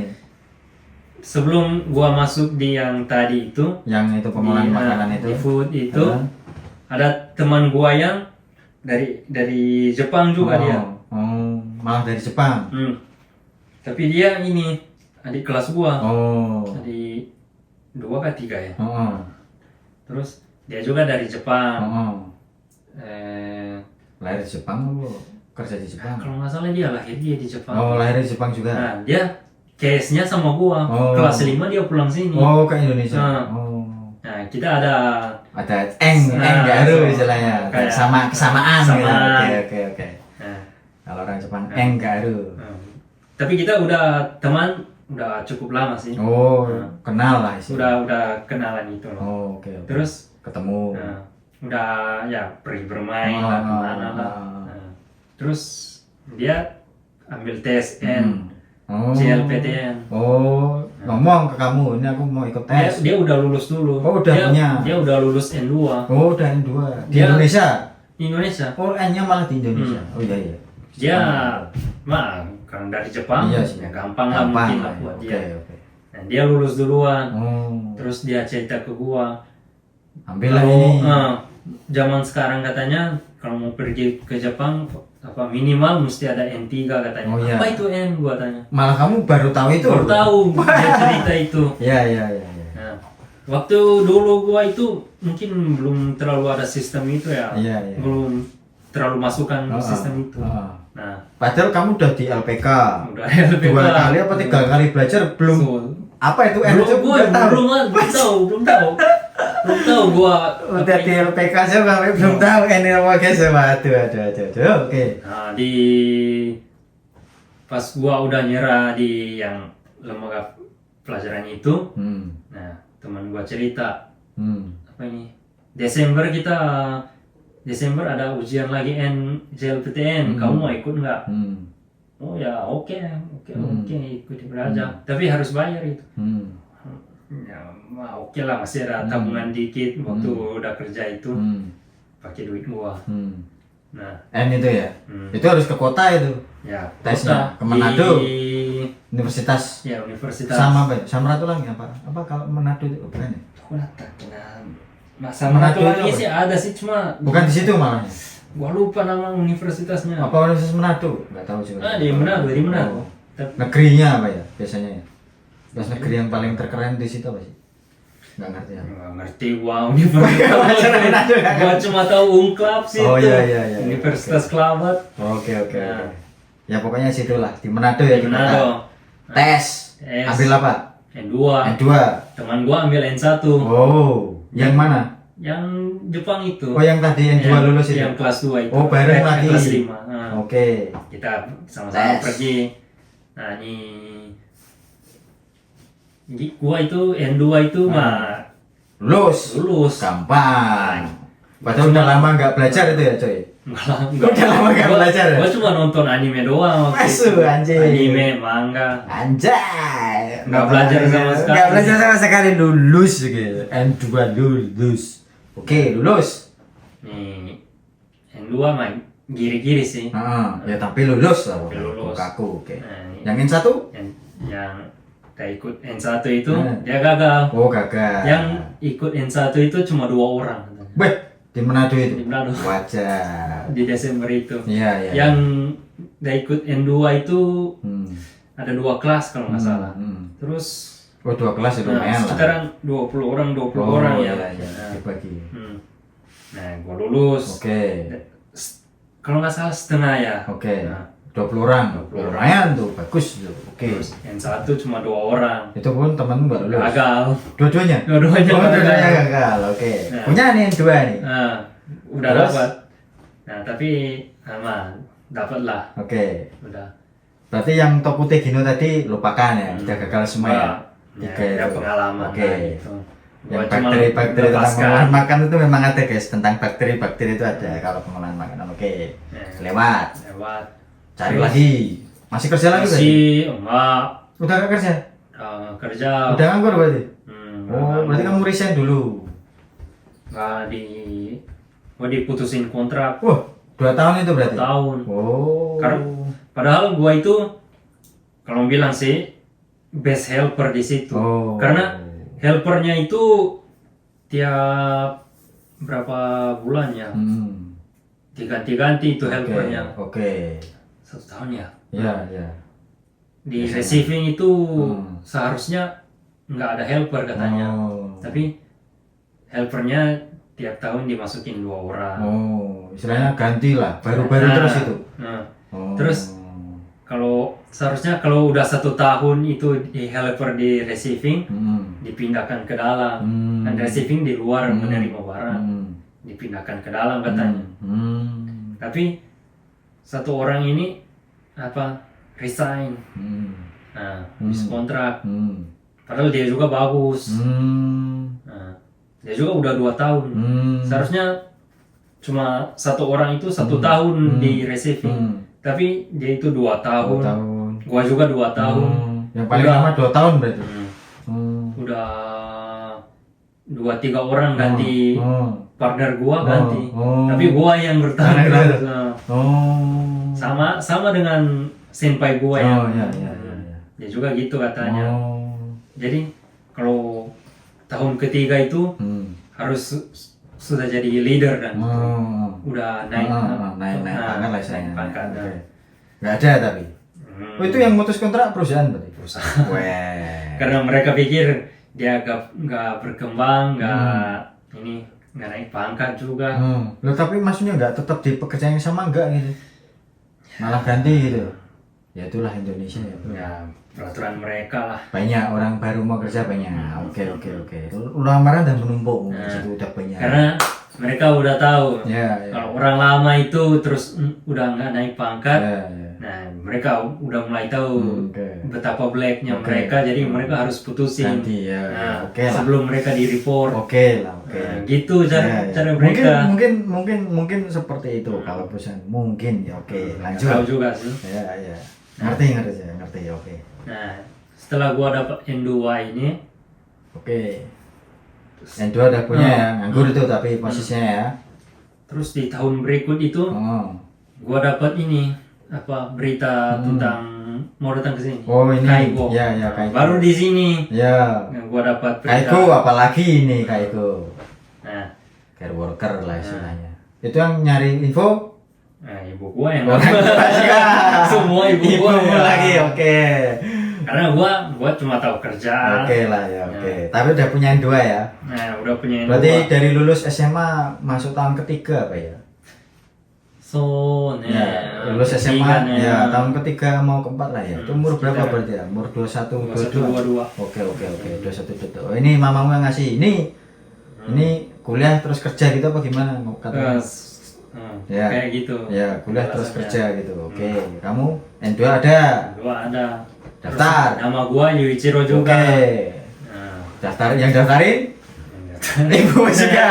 Sebelum gua masuk di yang tadi itu, Yang itu pengolahan makanan itu. di food itu, Hah? ada teman gua yang dari Jepang juga dia. Oh, malah dari Jepang. Tapi dia ini adik kelas gua. Oh. Adik 2 ke 3 ya. Oh. Terus dia juga dari Jepang. Oh. Lahir di Jepang lu kerja di Jepang. Kalau nggak salah dia lahir di Jepang. Oh, lahir di Jepang juga. Nah, dia case-nya sama gua. Oh. Kelas 5 dia pulang sini. Oh, ke Indonesia. Nah. Oh. Nah, kita ada Ada garu istilahnya. kayak Sama kesamaan gitu. kesamaan. Oke. Nah, Kalau orang Jepang Nah. garu. tapi kita udah teman udah cukup lama sih. Oh, kenal lah istilahnya. Udah kenalan itu loh. Oh, oke. Terus ketemu. nah, udah ya pergi bermain Oh, lah kemana lah. Nah, terus dia ambil tes N, Oh. JLPTN. Oh, ngomong ke kamu, ini aku mau ikut tes. Dia udah lulus dulu. Oh, udah punya. Dia udah lulus N2. Oh, udah N2. Di Dia- Indonesia. Indonesia. Oh, N-nya malah di Indonesia. Oh iya iya. Dia kan dari Jepang, Iya sih. ya gampang lah mungkin lah buat Oke, dia. oke. Nah, dia lulus duluan. Oh, Terus dia cerita ke gua, ambillah kalau ini. zaman sekarang katanya kalau mau pergi ke Jepang apa minimal mesti ada N3 katanya. Oh, iya. Apa itu N gua tanya. Malah kamu baru tahu itu. Baru tahu dia cerita itu. Iya iya iya. Iya. Nah, waktu dulu gua itu mungkin belum terlalu ada sistem itu ya. Iya, iya. Belum terlalu masukkan sistem itu. Nah, Padahal kamu udah di LPK. udah LPK. 2 kali apa 3 kali belajar belum. Apa itu N? Belum, gua belum tahu gua Udah di LPK aja kami belum tahu N apa guys. Aduh. Oke. Nah, pas gua udah nyerah di yang lembaga pelajaran itu, nah teman gua cerita apa ini Desember ada ujian lagi JLPTN, kamu mau ikut nggak? Oh ya oke, ikut belajar, tapi harus bayar itu. Ya oke lah, masih ada tabungan dikit waktu udah kerja itu, pakai duit gua. Nah, N itu ya. Itu harus ke kota itu. ya Tesnya kota ke Manado. di Universitas. ya universitas Sama apa ya? Samratulangi apa? Apa kalau Manado itu bukan ya? aku tak kenal. Manado lagi sih ada sih, cuma Bukan di situ malah. gua lupa nama universitasnya. Apa Universitas Manado? Enggak tahu juga. Di Manado. Oh. Negerinya apa ya biasanya ya? Biasa negeri yang paling terkeren di situ apa sih? Enggak ngerti ya. Nggak ngerti gua universitas. Gua cuma tahu Unklab sih Oh, itu. iya. Universitas Kelabat. Oke. Nah. Ya pokoknya situlah di Manado ya Di di kota. Manado. Tes. Tes. Ambil apa? N2. N2. Teman gua ambil N1. Oh, yang mana? Yang Jepang itu. Oh, yang tadi N2 lulus itu. Yang kelas 2 itu. Oh, bareng lagi. Kelas 5. Nah, Oke. kita sama-sama Tes. pergi. Nah, gua itu N2 itu mah lulus. Gampang. Padahal udah lama nggak belajar itu ya, coy. Enggak. Udah lama nggak belajar ya? Gua cuma nonton anime doang waktu Masuk, itu. anjing. Anime, manga. Anjay. Nggak belajar sama sekali. Nggak belajar sama sekali, lulus gitu. N2 lulus. Oke, lulus. Nih, N2 mah giri-giri sih. Ya tapi lulus lah. Tapi lulus. Aku, oke. Nah, Yang N1? yang kita ikut N1 itu Hmm. dia gagal. Oh, gagal. Yang ikut N1 itu cuma 2 orang. Beh, di Manado itu. Di Manado. Wajar. Di Desember itu. Iya. Yang dia ikut N2 itu Hmm. ada 2 kelas kalau nggak salah. Terus Oh, 2 kelas itu lumayan lah. sekarang 20 orang ya. Iya, Nah, dibagi. nah, gua lulus. Oke. Kalau nggak salah setengah ya. Oke. Nah, 20 orang. 20 orang. Lumayan tuh, bagus tuh. Oke. terus N1 cuma 2 orang. Itu pun temen baru lulus. Gagal. Dua-duanya? Dua-duanya Oh, gagal. dua-duanya gagal. Oke. Nah. Punya nih yang 2 nih. Nah, udah Terus? dapat. Nah, tapi aman, dapat lah. Oke. Udah. Berarti yang Tokute Gino tadi lupakan ya. Udah gagal semua ya. Ya, Oke. ada pengalaman Oke. lah gitu. Yang Gua cuma bakteri-bakteri tentang lepaskan. pengolahan makan itu memang ada guys. Tentang bakteri-bakteri itu ada kalau pengolahan makanan. Oke. Ya, Lewat. lewat. Cari Terus? lagi. Masih kerja lagi berarti? Masih enggak Udah gak kerja? kerja. Udah nganggur berarti? Enggak, Oh, berarti kamu resign dulu. gua diputusin kontrak Wah, 2 tahun itu berarti? 2 tahun. Oh. Padahal gua itu kalau bilang sih best helper di situ. Oh. Karena helpernya itu tiap berapa bulan ya? Diganti-ganti itu helpernya. Oke. 1 tahun ya. Iya. Di Biasanya. receiving itu Hmm. seharusnya nggak ada helper katanya. Oh. Tapi helpernya tiap tahun dimasukin 2 orang. Oh, istilahnya ganti lah, baru-baru Nah, terus itu. Nah, Oh. terus kalau seharusnya kalau udah 1 tahun itu di helper di receiving dipindahkan ke dalam, dan receiving di luar menerima barang, dipindahkan ke dalam katanya. Tapi 1 orang ini resign, nah habis kontrak. Padahal dia juga bagus. Nah, dia juga udah 2 tahun. Seharusnya cuma 1 orang itu 1 tahun di receiving, tapi dia itu 2 tahun. Gua juga 2 tahun. Yang paling lama 2 tahun berarti. Udah 2-3 orang ganti partner gua ganti. Tapi gua yang bertahan terus. Sama dengan senpai gua yang. Dia juga gitu katanya. Jadi kalau tahun ketiga itu harus sudah jadi leader dan udah naik pangkat lah istilahnya. Pangkat. Nggak ada tapi. Itu yang mutus kontrak perusahaan berarti. Perusahaan. Weh. Karena mereka pikir dia nggak berkembang, nggak naik pangkat juga. Loh tapi maksudnya nggak tetap di pekerjaan yang sama enggak gitu? Malah ganti gitu. Ya itulah Indonesia ya. Ya peraturan mereka lah. Banyak orang baru mau kerja banyak. Oke. Lamaran dan menumpuk situ udah banyak. Karena mereka udah tahu Ya. kalau orang lama itu terus udah nggak naik pangkat. Ya. Nah mereka udah mulai tahu betapa blacknya mereka, jadi mereka harus putusin. Ganti ya. Nah, Oke lah. sebelum mereka di report. Oke lah. Nah, gitu cara Ya. mereka. Mungkin seperti itu kalau perusahaan. Mungkin ya. Oke, Nggak lanjut. tahu juga sih. Ya. Ngerti. Oke. Nah setelah gua dapat N2 ini, Oke. Yang dua udah punya ya, nganggur itu tapi posisinya ya. terus di tahun berikut itu gua dapat ini berita tentang mau datang ke sini. Oh ini. Kaiko. Ya, Kaiko. Baru di sini Ya. gua dapat berita. Kaiko apalagi ini Kaiko. Nah, Care worker lah istilahnya. Itu yang nyari info. Ibu gua yang Orang tua juga. semua ibu gua ya. lagi. Oke. Karena gua cuma tahu kerjaan. Oke lah ya, oke. Tapi udah punya yang dua ya. Nah, udah punya yang Berarti dua. dari lulus SMA masuk tahun ketiga apa ya? Ya, lulus SMA ya tahun ketiga mau keempat lah ya. Itu umur berapa berarti ya? Umur 21, 22. Oke, 21, 22. Oh, ini mamamu yang ngasih. Ini kuliah terus kerja gitu apa gimana? Katanya. Ya. Kayak gitu. Ya, kuliah terus kerja gitu. Oke. Kamu N2 ada? Gua ada. Daftar. Terus nama gua Yuichiro juga. Oke. Nah, Daftar yang daftarin? Ibu juga.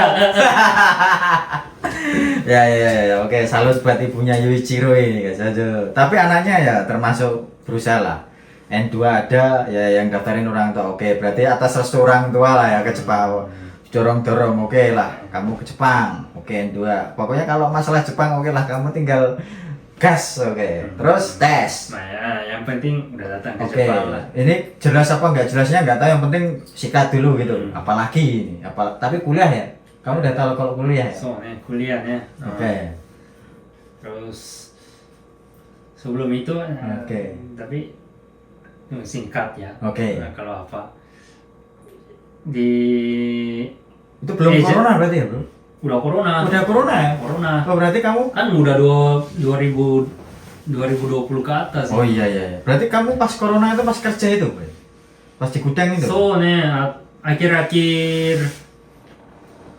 ya. Oke, salut buat ibunya Yuichiro ini guys. Aduh. Tapi anaknya ya termasuk berusaha lah. N2 ada ya yang daftarin orang tua. Oke, berarti atas restu orang tua lah ya ke Jepang. Dorong-dorong, oke lah, kamu ke Jepang. Oke, N2. Pokoknya kalau masalah Jepang oke lah, kamu tinggal gas, oke. Terus tes. Nah ya, yang penting udah datang ke Oke, Jepang lah. ini jelas apa enggak jelasnya nggak tahu, yang penting sikat dulu gitu. Apalagi ini, tapi kuliah ya. Kamu udah tahu kalau kuliah ya? Soalnya kuliahnya. Oke. Terus sebelum itu, tapi singkat ya. Oke. Nah, kalau apa di Itu belum corona berarti ya, Bro? udah corona. Udah corona ya? Corona. Oh, berarti kamu Kan udah 2020 ke atas. Oh iya. Berarti kamu pas corona itu pas kerja itu, Bro? Pas di gudang itu? Akhir-akhir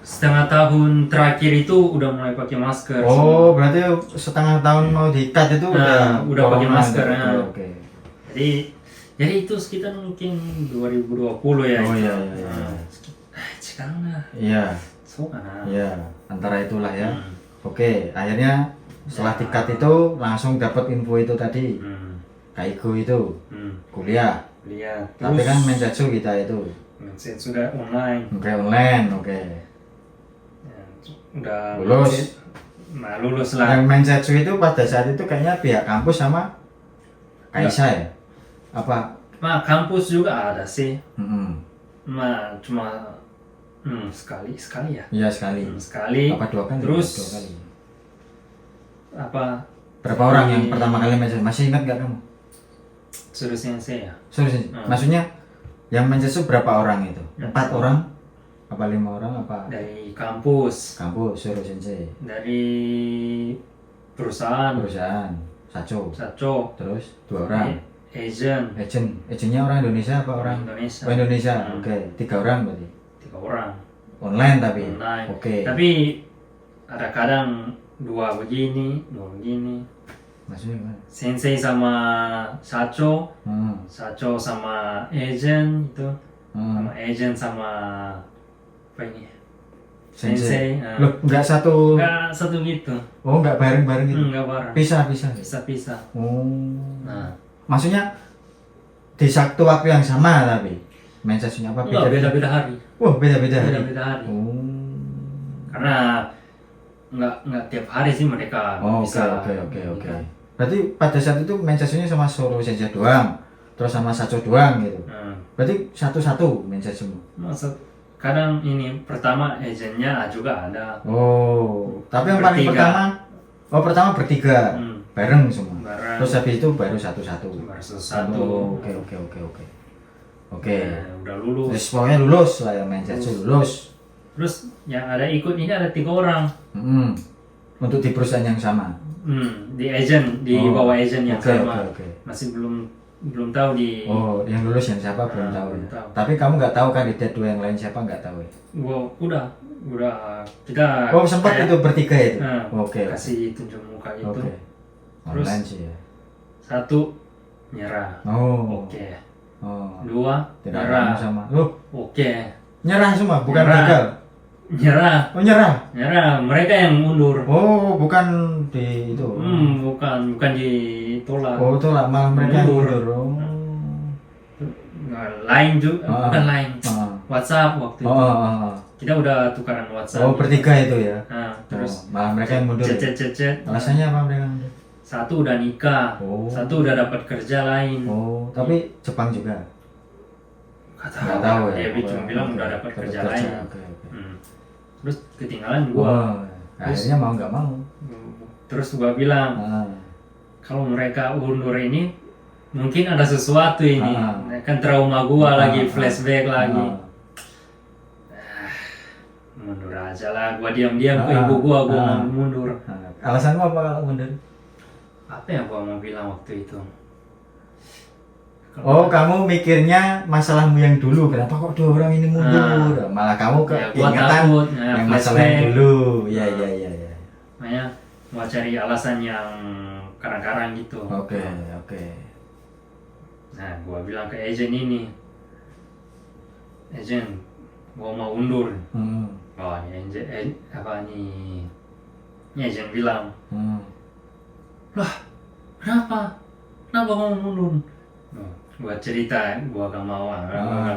setengah tahun terakhir itu udah mulai pakai masker. Oh, berarti setengah tahun mau di-cut itu udah pakai corona masker. itu. Nah. Oke. Jadi itu sekitar mungkin 2020 ya. Oh itu. iya. Sekarang lah. Iya. So kan. Iya, antara itulah ya. Oke, akhirnya setelah di-cut itu langsung dapat info itu tadi. Kaiko itu kuliah. Lihat. Tapi kan menjatsu kita itu. Sudah online. Oke, online, oke. Ya, udah Lulus. Nah, lulus lah. Yang menjatsu itu pada saat itu kayaknya pihak kampus sama Kaisa ya? Apa? Nah, kampus juga ada sih. Mm-mm. Cuma sekali ya. Iya sekali. Sekali. Apa dua kali? Terus Dua kali. Berapa orang yang pertama kali menjatsu? Masih ingat nggak kamu? Suruh sensei ya. Sorry. Maksudnya yang menjatsu berapa orang itu? 4 orang? Apa 5 orang? Apa? Dari kampus. Kampus, suruh sensei. Dari perusahaan. Sacho. Terus 2 orang. Agentnya orang Indonesia apa orang? Indonesia. Oh Indonesia. Oke. 3 orang berarti. 3 orang. Online tapi. Online. Oke. Tapi ada kadang 2 begini. Maksudnya gimana? Sensei sama Sacho. Sacho sama agent itu. Sama agent sama apa ini? Sensei. Loh, enggak satu. Enggak satu gitu. Oh, enggak bareng-bareng gitu. Enggak bareng. Pisah. Pisah. Oh. Nah, Maksudnya di waktu yang sama tapi mensasinya apa? Enggak, beda-beda hari. Wah, beda-beda hari. Beda-beda hari. Oh. Karena nggak tiap hari sih mereka Oh, bisa. Oke. Berarti pada saat itu mensasinya sama Soro Senja doang, terus sama Saco doang gitu. Berarti satu-satu mensasimu. Maksud kadang ini pertama agentnya juga ada. Oh, tapi yang paling Bertiga. pertama bertiga, bareng semua. Bareng. Terus habis itu baru satu-satu. Baru satu. Oh, oke. Udah lulus. Terus pokoknya lulus lah ya, mensasi lulus. Terus yang ada ikut ini ada 3 orang. Untuk di perusahaan yang sama. Di agent, di Oh, bawah agent yang oke, sama. oke. Masih belum tahu di. Oh, yang lulus yang siapa belum tahu belum ya. tahu. Tapi kamu nggak tahu kandidat dua yang lain siapa, nggak tahu ya. Gua udah kita. Oh, sempat kayak, itu bertiga itu. Nah, Oke. kasih tunjuk muka itu. Oke. Terus Online sih ya. 1 nyerah. Oh. Oke. Oh. 2 Tidak nyerah. lama sama. Oh, Oke. nyerah semua, bukan Nyerah. gagal. Nyerah. Oh, nyerah. Nyerah. Mereka yang mundur. Oh, bukan di itu. Bukan ditolak. Oh, itu lah malah mereka yang Mundur. mundur. Oh. Nah, lain juga, bukan lain. WhatsApp waktu itu. Oh. Kita udah tukaran WhatsApp. Oh, bertiga itu ya. Nah, terus malah mereka yang mundur. Ya? chat. Alasannya apa mereka mundur? 1 udah nikah, Oh. 1 udah dapat kerja lain. Oh, tapi Jepang juga. Nggak tahu ya. Dia cuma bilang Oke, udah dapat dapat kerja kerja, lain. oke. Terus ketinggalan gua. Wah, akhirnya mau nggak mau. Terus gua bilang, kalau mereka undur ini mungkin ada sesuatu ini. Kan trauma gua lagi, flashback lagi. Mundur aja lah, gua diam-diam ke ibu gua mau mundur. Alasanmu apa kalau mundur? Apa yang gua mau bilang waktu itu? Oh, kamu mikirnya masalahmu yang dulu, kenapa kok dua orang ini mundur? Malah kamu Ya, gua keingetan takut, yang masalah yang flashback. dulu. Iya. Makanya gua cari alasan yang karang-karang gitu. Oke. Nah, gua bilang ke agent ini, agent, gua mau undur. Oh, ini agent bilang, lah, kenapa mau mundur? Gua cerita, gua gak mau.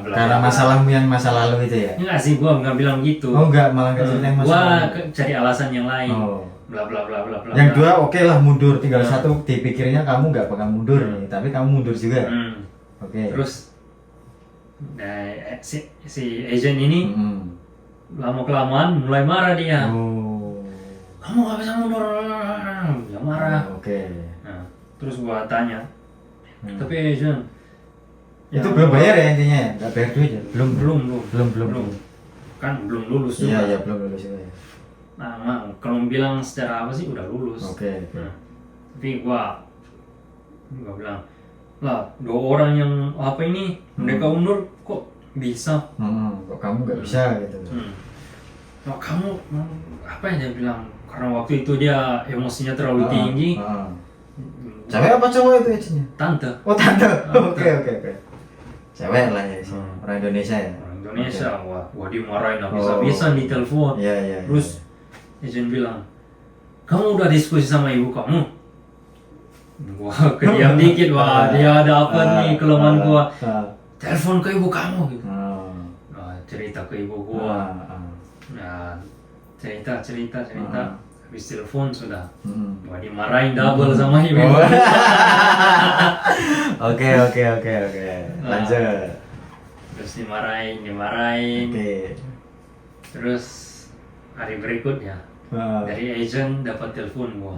Karena masalahmu yang masa lalu itu ya? Enggak sih, gua nggak bilang gitu. Oh enggak, malah nggak cerita yang masa Gua lalu. cari alasan yang lain. Oh. Bla bla bla bla bla. Yang dua oke lah mundur, tinggal satu dipikirnya kamu nggak bakal mundur nih, tapi kamu mundur juga. Oke. Terus si agent ini lama kelamaan mulai marah dia. Oh. Kamu gak bisa mundur. Dia marah. Oke. Nah, terus gua tanya. Tapi agent Itu belum bayar ya intinya ya? Nggak bayar duit ya? Belum. Kan belum lulus Iya, juga. belum lulus juga ya. Nah, kalau bilang secara apa sih udah lulus. Oke. Tapi gua bilang, lah 2 orang yang apa ini mereka undur kok bisa? Kok kamu nggak bisa gitu? Nah, kamu apa yang dia bilang? Karena waktu itu dia emosinya terlalu tinggi. Cewek apa cowok itu aja? Tante. Oh, tante. Oke. Cewek lah ya sih. Orang Indonesia ya. Orang Indonesia, wah dimarahin habis-habisan di telepon. Iya. Terus agent bilang, kamu udah diskusi sama ibu kamu? Wah, kediam dikit, dia ada apa nih kelemahan gua? Telepon ke ibu kamu gitu. Cerita ke ibu gua. Nah, cerita. Habis telepon sudah. Wah, dimarahin double sama ibu. Oke. Lanjut. Terus dimarahin. Oke. Terus hari berikutnya dari agent dapat telepon gua.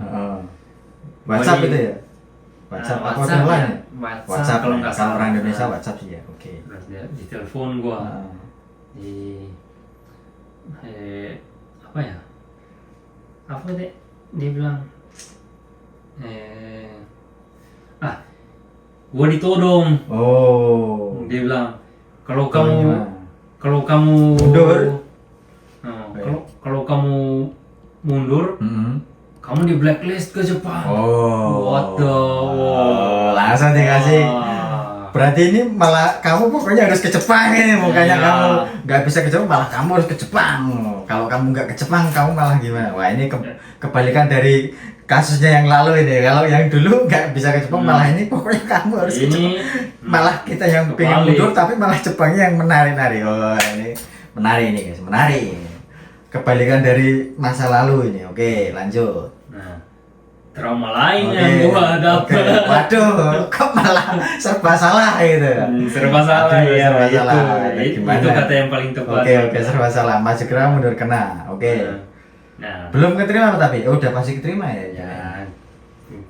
WhatsApp itu ya? WhatsApp apa WhatsApp lain ya? ya? WhatsApp kalau nggak kalau salah. orang Indonesia WhatsApp sih ya. Oke. Terus dia di telepon gua. Apa ya? Apa deh? Dia bilang gua ditodong. Oh. Dia bilang kalau kamu mundur. Kalau kamu mundur, kamu di blacklist ke Jepang. Oh. What the? Langsung dikasih. Berarti ini malah kamu pokoknya harus ke Jepang ini, bukannya Iya. kamu nggak bisa ke Jepang, malah kamu harus ke Jepang. Kalau kamu nggak ke Jepang, kamu malah gimana? Wah ini kebalikan dari kasusnya yang lalu ini. Kalau yang dulu nggak bisa ke Jepang, malah ini pokoknya kamu harus ke Jepang. Malah kita yang pengen kebalik. mundur, tapi malah Jepangnya yang menari-nari. Oh ini menarik ini guys, menarik. Kebalikan dari masa lalu ini. Oke, lanjut. Nah, trauma lain yang gua oke. dapat. Waduh, kok malah serba salah gitu. Serba salah Aduh, ya, serba itu, salah. itu, Gimana? itu kata yang paling tepat. Oke, serba salah. Maju kera mundur kena. Oke. Nah, Belum keterima tapi? Oh, udah pasti keterima ya. ya,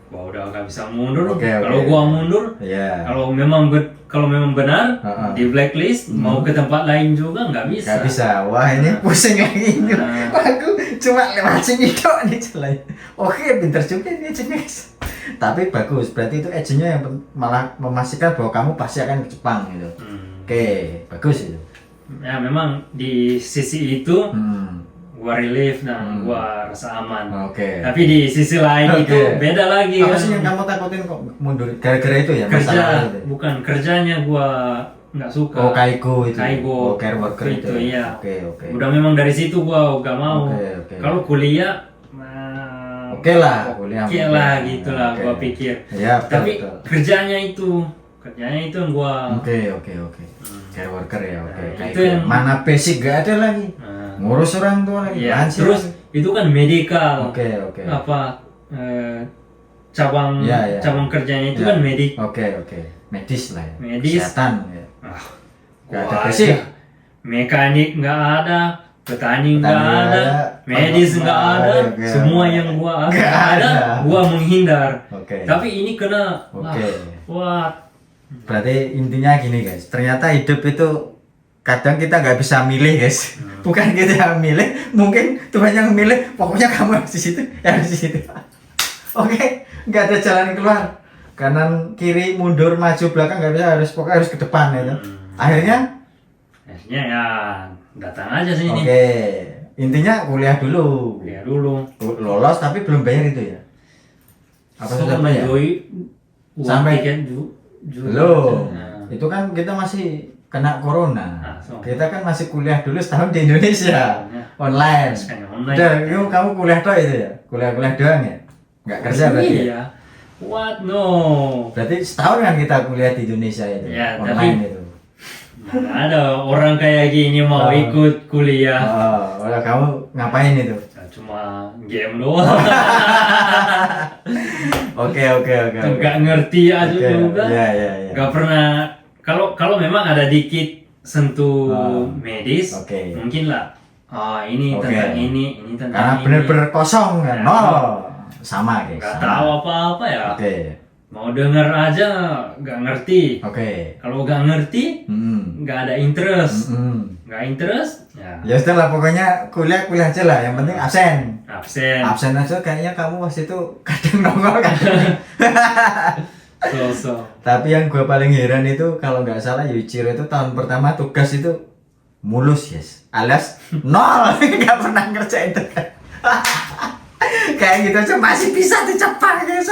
gua udah nggak bisa mundur. Oke, Kalau oke. gua mundur, Iya. kalau memang benar Heeh. di blacklist, mau ke tempat lain juga nggak bisa. Gak bisa. Wah, ini pusing lagi. Wah, aku cuma lewat sini tok nih jalan. Oke, pinter juga nih agentnya, guys. Tapi bagus. Berarti itu agentnya yang malah memastikan bahwa kamu pasti akan ke Jepang gitu. Oke, bagus itu. Ya memang di sisi itu gua relief dan gua rasa aman. Oke. Tapi di sisi lain Oke. itu beda lagi Apa kan. sih yang kamu takutin kok mundur? Gara-gara itu ya? Kerja, masalah itu? bukan kerjanya gua nggak suka. Oh, kaigo itu. Kaigo. Oh, care worker itu. iya. Oke. Udah memang dari situ gua gak mau. Oke. Kalau kuliah Oke lah, kuliah. Oke lah gitu lah Oke. gua pikir. Ya, betul, Tapi betul. kerjanya itu yang gua Oke. Care worker ya, oke. Nah, Kayak itu yang- mana basic gak ada lagi. Ngurus orang tua lagi. ya, Anjir. terus itu kan medical. Oke. Apa cabang Ya. cabang kerjanya itu Ya. kan medik. Oke. Medis lah ya. Medis. Kesehatan ya. Ah, Gak gua ada basic. aja. Mekanik nggak ada, petani nggak Petani nggak ada, ada, medis nggak ada, oke. semua yang gua Nggak ada, ada. gua menghindar. Oke. Tapi ini kena. Oke. Wah, Berarti intinya gini guys, ternyata hidup itu kadang kita nggak bisa milih guys. Bukan kita yang milih, mungkin Tuhan yang milih. Pokoknya kamu harus di situ, ya harus di situ. Oke, nggak ada jalan keluar. Kanan, kiri, mundur, maju, belakang nggak bisa. Pokoknya harus ke depan itu. Akhirnya, akhirnya ya datang aja sini. oke, intinya kuliah dulu. Ya dulu. Lolos tapi belum bayar itu ya. Apa sudah bayar? Sampai- tiket Belum. Nah, Itu kan kita masih kena corona. Ah, so. Kita kan masih kuliah dulu setahun di Indonesia. Ya. Online. Sekarang online. Udah, yuk kamu kuliah doang itu ya? Kuliah doang ya? Nggak kerja berarti ya? Iya. What no? Berarti setahun kan kita kuliah di Indonesia itu? Ya, online tapi- itu. Mana ada orang kayak gini mau Oh. ikut kuliah. Oh, udah kamu ngapain itu? Ya, cuma game doang. Oke. Nggak ngerti aja Oke, juga. iya. Nggak pernah. Kalau memang ada dikit sentuh Oh. medis, Oke. mungkin lah. Ah ini Oke. tentang ini tentang Karena ini. bener-bener kosong kan? Ya. Nol. Sama guys. Nggak sama. tahu apa-apa ya. Oke. Mau denger aja nggak ngerti. Oke. Kalau nggak ngerti, nggak ada interest. Nggak interest, ya Ya sudah lah, pokoknya kuliah aja lah. Yang penting absen. absen. Absen aja kayaknya kamu waktu itu kadang nongol kadang. So. Tapi yang gue paling heran itu kalau nggak salah Yuichiro itu tahun pertama tugas itu mulus yes, alias nol, nggak pernah ngerjain tugas. Kayak gitu aja masih bisa di Jepang guys.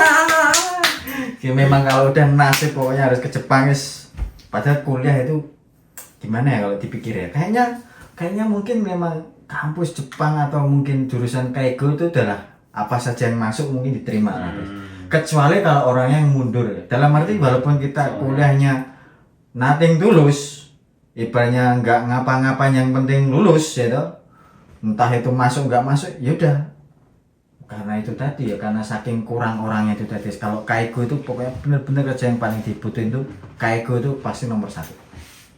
Ya, memang kalau udah nasib pokoknya harus ke Jepang guys. Padahal kuliah itu gimana ya kalau dipikir ya, kayaknya mungkin memang kampus Jepang atau mungkin jurusan Kaigo itu adalah apa saja yang masuk mungkin diterima lah guys. Kecuali kalau orangnya yang mundur ya. Dalam arti walaupun kita kuliahnya nothing tulus, ibaratnya nggak ngapa-ngapain yang penting lulus ya toh. Entah itu masuk nggak masuk, yaudah. Karena itu tadi ya, karena saking kurang orangnya itu tadi. Kalau Kaigo itu pokoknya bener-bener kerja yang paling dibutuhin tuh Kaigo itu pasti nomor 1.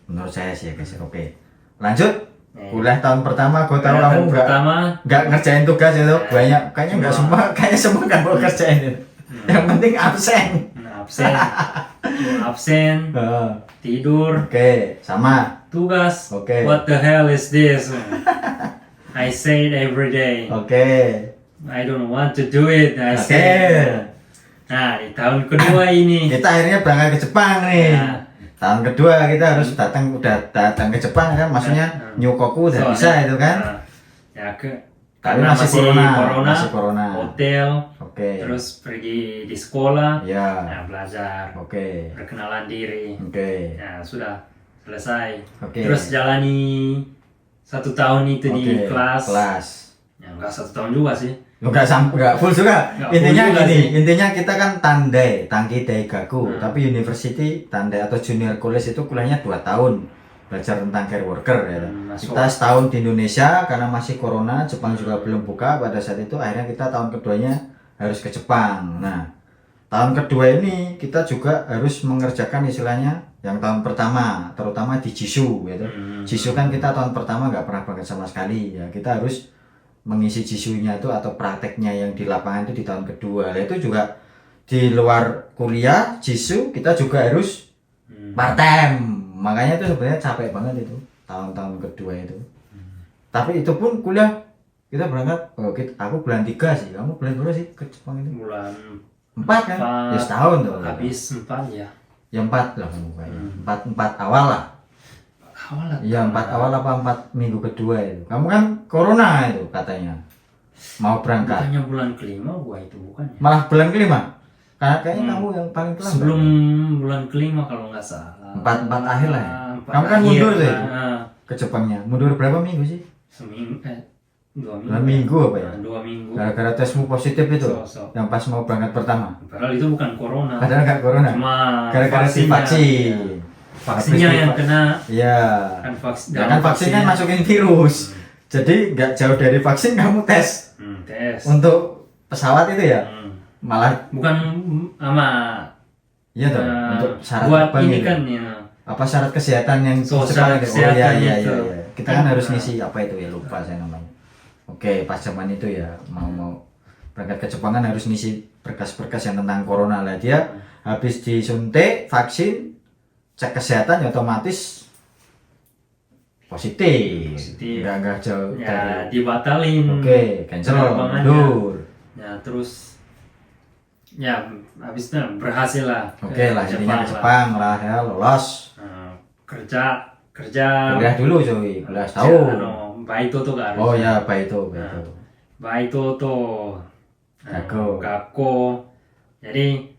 Menurut saya sih ya guys. Oke. Lanjut. Kuliah tahun pertama, gue tahu Kuliah kamu tahun pertama. nggak ngerjain tugas itu banyak, kayaknya nggak semua, kayaknya semua nggak mau kerjain itu. Yang penting absen. Absen, tidur, Oke, sama. tugas. Oke. What the hell is this? I say it every day. Oke. I don't want to do it. I Oke. say. Nah, di tahun kedua ini. Kita akhirnya berangkat ke Jepang nih. Nah. Tahun kedua kita harus udah datang ke Jepang kan, maksudnya Nyokoku udah bisa itu kan. Ya Tapi karena masih corona. corona, Masih corona. hotel, Oke. Terus pergi di sekolah, Ya. nah, belajar, Oke. perkenalan diri. Oke. Ya sudah selesai. Oke. Terus jalani 1 tahun itu di Oke, kelas. kelas. Ya enggak 1 tahun juga sih. Enggak full juga. Nggak Intinya full juga gini, sih. intinya kita kan tandai, Tangki Daigaku, tapi university tandai atau junior college itu kuliahnya 2 tahun. Belajar tentang care worker ya. Masuk. Kita setahun di Indonesia karena masih corona, Jepang juga belum buka pada saat itu, akhirnya kita tahun keduanya harus ke Jepang. Nah, tahun kedua ini kita juga harus mengerjakan istilahnya yang tahun pertama, terutama di Jisoo gitu. Jisoo kan kita tahun pertama nggak pernah berangkat sama sekali ya. Kita harus mengisi Jisoo-nya itu atau prakteknya yang di lapangan itu di tahun kedua. Nah, itu juga di luar kuliah Jisoo kita juga harus part time. Makanya itu sebenarnya capek banget itu tahun-tahun kedua itu. Tapi itu pun kuliah kita berangkat, aku bulan 3 sih. Kamu bulan berapa sih ke Jepang itu? Bulan 4 kan? Ya setahun tuh. habis 4 ya. Ya 4 lah kamu kayaknya. 4 awal lah. Awal lah. Iya 4 awal apa 4 minggu kedua itu. Kamu kan corona itu katanya. Mau berangkat. Bukannya bulan kelima gua itu bukannya. Malah bulan kelima. Karena kayaknya kamu yang paling lambat. Sebelum bulan kelima kalau nggak salah. 4 akhir lah ya. 4 Kamu kan akhir, mundur tuh ya? nah, Ke Jepangnya. Mundur berapa minggu sih? seminggu 2 minggu. 2 minggu apa ya? Nah, 2 minggu. Gara-gara tesmu positif itu. So. Yang pas mau berangkat pertama. Padahal itu bukan corona. Padahal nggak corona. Cuma Gara-gara vaksinnya. divaksin. Ya. Vaksinnya Habis yang kena. Iya. Kan Ya kan vaksin kan masukin virus. Jadi nggak jauh dari vaksin kamu tes. Tes. Untuk pesawat itu ya. Malah Bukan sama iya toh, untuk syarat buat terbang ini gitu. kan ya. Apa syarat kesehatan yang Syarat gitu. kesehatan iya. itu. Kita kan harus ngisi apa itu ya, lupa saya namanya. Oke, pas zaman itu ya mau berangkat ke Jepang kan harus ngisi berkas-berkas yang tentang corona lah. Dia habis disuntik vaksin, cek kesehatan ya otomatis positif. Enggak jauh Ya dari. dibatalin. Oke, cancel, penerbangannya. mundur. Ya terus ya habisnya berhasil lah. Oke lah, intinya ke Jepang lah ya, lolos. Kerja Kuliah dulu cuy, kuliah tahun. baito tuh kan. Oh ya, baito. Baito tuh Gakko. Jadi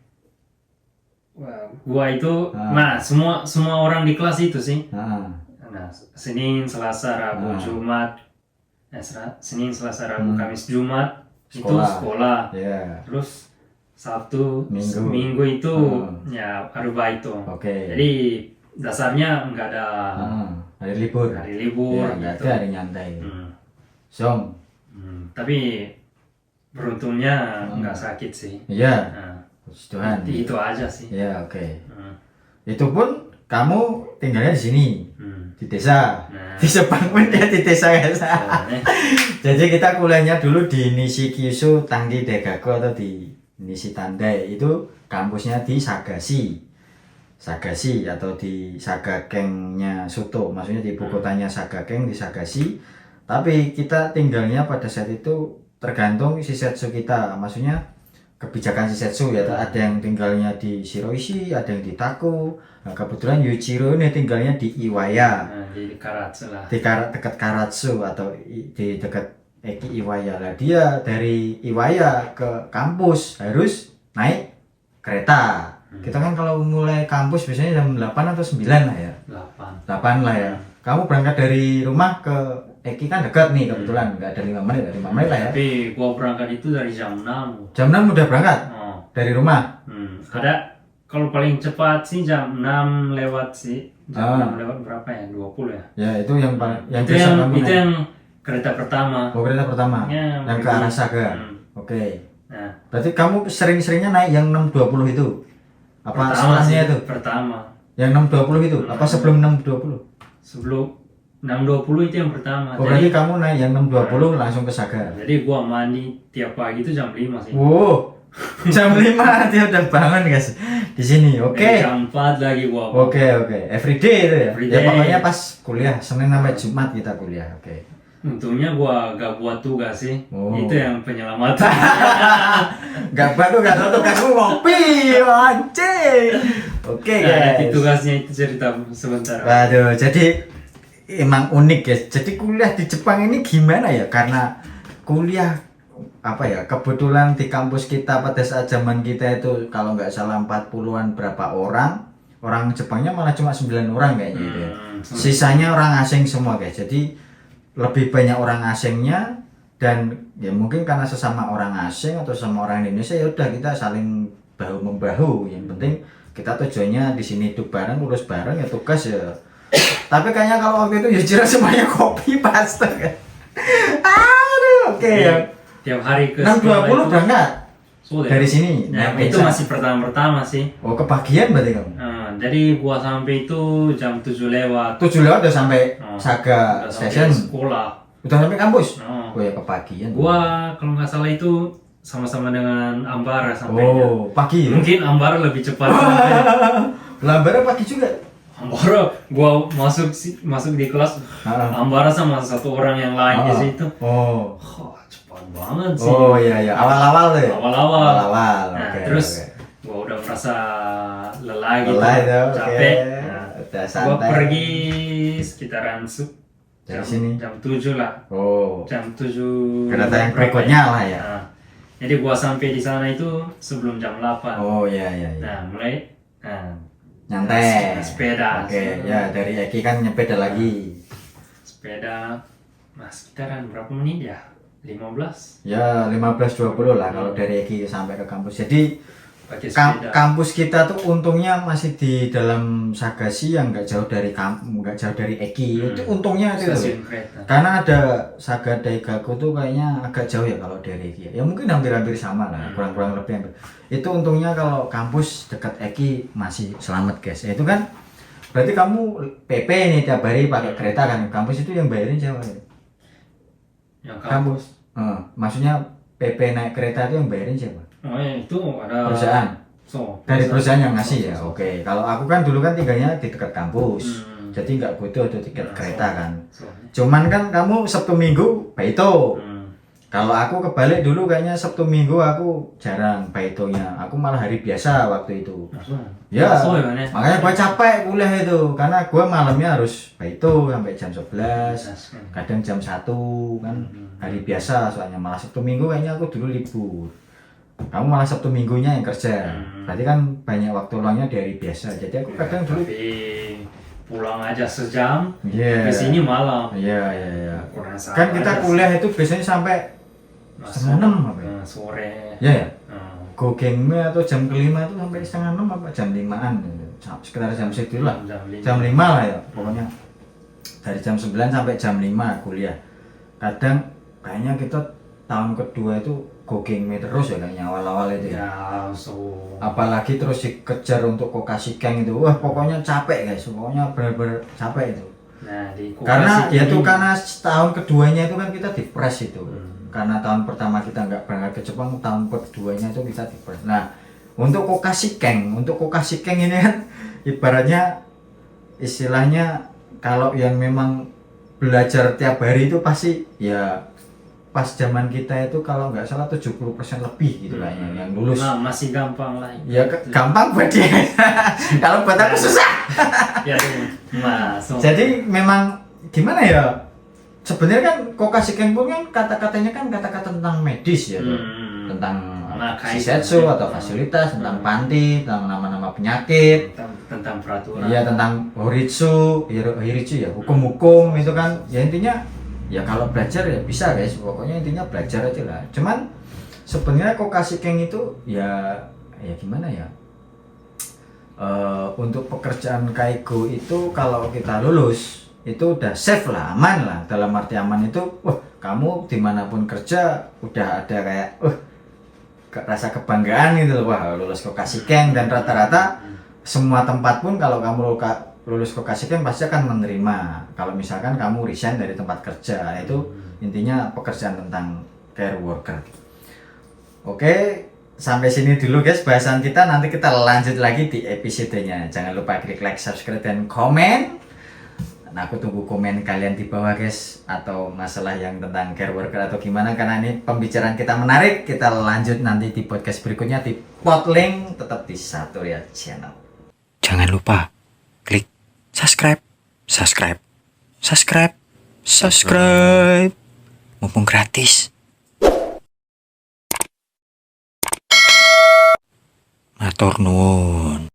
gua itu nah semua orang di kelas itu sih. Nah, Senin, Selasa, Rabu, Jumat. Senin, Selasa, Rabu, Kamis, Jumat itu sekolah. Yeah. Terus Sabtu, Minggu itu ya baito. Oke. Jadi dasarnya nggak ada hari libur. Hari libur. Ya, nggak gitu. ada hari nyantai. Tapi beruntungnya nggak sakit sih. Iya. Nah, Puji Tuhan. itu aja sih. Ya oke. Itu pun kamu tinggalnya di sini, di desa. Nah. Di Jepang pun dia di desa guys. Jadi kita kuliahnya dulu di Nishikyushu Tangki Daigaku atau di Nishi Tandai, itu kampusnya di Sagashi atau di Sagakengnya Soto, maksudnya di ibu kotanya Sagakeng di Sagashi. Tapi kita tinggalnya pada saat itu tergantung shisetsu kita, maksudnya kebijakan shisetsu ya. Ada yang tinggalnya di Shiroishi, ada yang di Taku. Nah, kebetulan Yuichiro ini tinggalnya di Iwaya. Di Karatsu lah. Di dekat Karatsu atau di dekat Eki Iwaya lah. Dia dari Iwaya ke kampus harus naik kereta. Kita kan kalau mulai kampus biasanya jam 8 atau 9 lah ya. 8 lah ya. Kamu berangkat dari rumah ke Eki kan dekat nih kebetulan, nggak ada 5 menit, dari 5 menit lah ya. Tapi gua berangkat itu dari jam 6. Jam 6 udah berangkat? Dari rumah? Ada kalau paling cepat sih jam 6 lewat sih. Jam 6 lewat berapa ya? 20 ya? Ya itu yang itu yang kereta pertama. Oh, kereta pertama. Ya, yang ke arah Saga. Oke. Nah, berarti kamu sering-seringnya naik yang 620 itu? Apa setelahnya itu? Pertama. Yang 620 itu? Apa sebelum 620? Sebelum 620 itu yang pertama. Oh, berarti kamu naik yang 620 langsung ke Saga. Jadi gua mandi tiap pagi itu jam 5 sih. Wow. Jam 5 dia udah bangun guys di sini. Oke. Jam 4 lagi gua. Oke. Everyday itu ya. Everyday. Ya pokoknya pas kuliah Senin sampai Jumat kita kuliah. Oke. Untungnya gua gak buat tugas sih. Itu yang penyelamatan. Gak baru gak tahu tugasmu ngopi anjing. Oke guys. Nanti tugasnya itu cerita sebentar. Waduh, jadi emang unik guys. Jadi kuliah di Jepang ini gimana ya? Karena kuliah apa ya, kebetulan di kampus kita pada saat zaman kita itu kalau nggak salah 40-an berapa orang Jepangnya malah cuma 9 orang kayaknya gitu ya. Sisanya orang asing semua guys. Jadi lebih banyak orang asingnya, dan ya mungkin karena sesama orang asing atau sama orang Indonesia ya udah kita saling bahu membahu. Yang penting kita tujuannya di sini hidup bareng, lulus bareng, ya tugas ya. Tapi kayaknya kalau waktu itu Yujiro semuanya kopi pasta kan. Aduh, oke ya. Tiap hari ke 6.20 berangkat dari sini. Nah, naik itu beca. masih pertama sih. Oh, kebagian berarti kamu. Jadi gua sampai itu jam 7 lewat. 7 lewat udah sampai Saga Udah Station. sampai sekolah. Udah sampai kampus. Oh. Oh ya kebagian. Gua kalau nggak salah itu sama-sama dengan Ambara sampainya. Oh, pagi ya. Mungkin Ambara lebih cepat sampai. Lambara pagi juga. Ambara, gua masuk di kelas. Ambara sama satu orang yang lain di situ. Oh. Cepat banget sih. Oh iya iya, awal-awal ya. Awal-awal. Nah, Oke. terus oke. gua udah merasa lelah gitu, Lelah itu, oke. capek. Udah Gua santai. pergi sekitaran Dari sini? jam 7 lah. Oh. Jam 7. Kereta yang berapa berikutnya lah ya. Nah, jadi gua sampai di sana itu sebelum jam 8. Oh iya iya iya. Nah, mulai Nyantai. sepeda. Oke, ya dari Eki kan nyepeda lagi. Sepeda sekitaran berapa menit ya? 15 Ya 15-20 lah kalau dari Eki sampai ke kampus. Jadi pakai sepeda. kampus kita tuh untungnya masih di dalam Sagasi yang nggak jauh dari nggak jauh dari Eki. Itu untungnya itu. Stasiun kereta. Karena ada Saga Daigaku tuh kayaknya agak jauh ya kalau dari Eki. Ya mungkin hampir-hampir sama lah, kurang-kurang lebih hampir. Itu untungnya kalau kampus dekat Eki masih selamat guys. Ya, itu kan berarti kamu PP nih tiap hari pakai kereta kan. Kampus itu yang bayarin siapa ya? Yang Kampus. Maksudnya PP naik kereta itu yang bayarin siapa? Oh ya, itu ada Perusahaan. Dari perusahaan yang ngasih ya. So. Oke. Kalau aku kan dulu kan tinggalnya di dekat kampus. Jadi nggak butuh ada tiket kereta kan. Cuman kan kamu Sabtu Minggu Baito. Kalau aku kebalik dulu kayaknya Sabtu Minggu aku jarang Baitonya. Aku malah hari biasa waktu itu. Ya. Makanya gua capek kuliah itu karena gua malamnya harus Baito sampai jam 11. Kadang jam 1 kan. Hari biasa soalnya, malah Sabtu Minggu kayaknya aku dulu libur. Kamu malah Sabtu Minggunya yang kerja. Berarti kan banyak waktu luangnya di hari biasa. Jadi aku kadang dulu pulang aja sejam, Iya. ke sini malam. Iya iya iya. Kurang sabar Kan kita aja kuliah itu biasanya sampai setengah 6 apa ya? sore. Iya ya. Go gengme atau jam kelima itu sampai setengah 6 apa jam 5-an sekitar jam segitu lah. Jam 5 lah ya pokoknya. Dari jam 9 sampai jam 5 kuliah. Kadang kayaknya kita tahun kedua itu go gengme terus ya kayaknya awal-awal itu ya. Apalagi terus dikejar untuk Kokashikeng itu. Wah, pokoknya capek guys. Pokoknya benar-benar capek itu. Nah, Karena ya itu karena tahun keduanya itu kan kita dipres itu. Karena tahun pertama kita nggak berangkat ke Jepang, tahun keduanya itu kita dipres. Nah, untuk Kokashikeng ini kan ibaratnya istilahnya kalau yang memang belajar tiap hari itu pasti ya pas zaman kita itu kalau nggak salah 70% lebih gitu kayaknya yang lulus. Nah, masih gampang lah. Ya gampang buat dia. Kalau buat aku susah. Ya, masuk. Jadi memang gimana ya? Sebenarnya kan Kokashikeng pun kan kata-katanya kan kata-kata tentang medis ya, tentang shisetsu atau fasilitas, tentang panti, tentang nama-nama penyakit, tentang peraturan. Iya, tentang horitsu ya, hukum-hukum itu kan. Ya intinya ya kalau belajar ya bisa guys, pokoknya intinya belajar aja lah. Cuman sebenarnya Kokashikeng itu ya gimana ya, untuk pekerjaan kaigo itu kalau kita lulus itu udah safe lah, aman lah. Dalam arti aman itu wah kamu dimanapun kerja udah ada kayak rasa kebanggaan gitu loh, wah lulus Kokashikeng. Dan rata-rata semua tempat pun kalau kamu lulus Kokashikeng pasti akan menerima. Kalau misalkan kamu resign dari tempat kerja, itu intinya pekerjaan tentang care worker. Oke, sampai sini dulu guys bahasan kita. Nanti kita lanjut lagi di episodenya. Jangan lupa klik like, subscribe, dan komen. Nah, aku tunggu komen kalian di bawah guys, atau masalah yang tentang care worker atau gimana, karena ini pembicaraan kita menarik. Kita lanjut nanti di podcast berikutnya di Podlink, tetap di Saturya Channel. Jangan lupa klik subscribe. Mumpung gratis. Matur nuwun.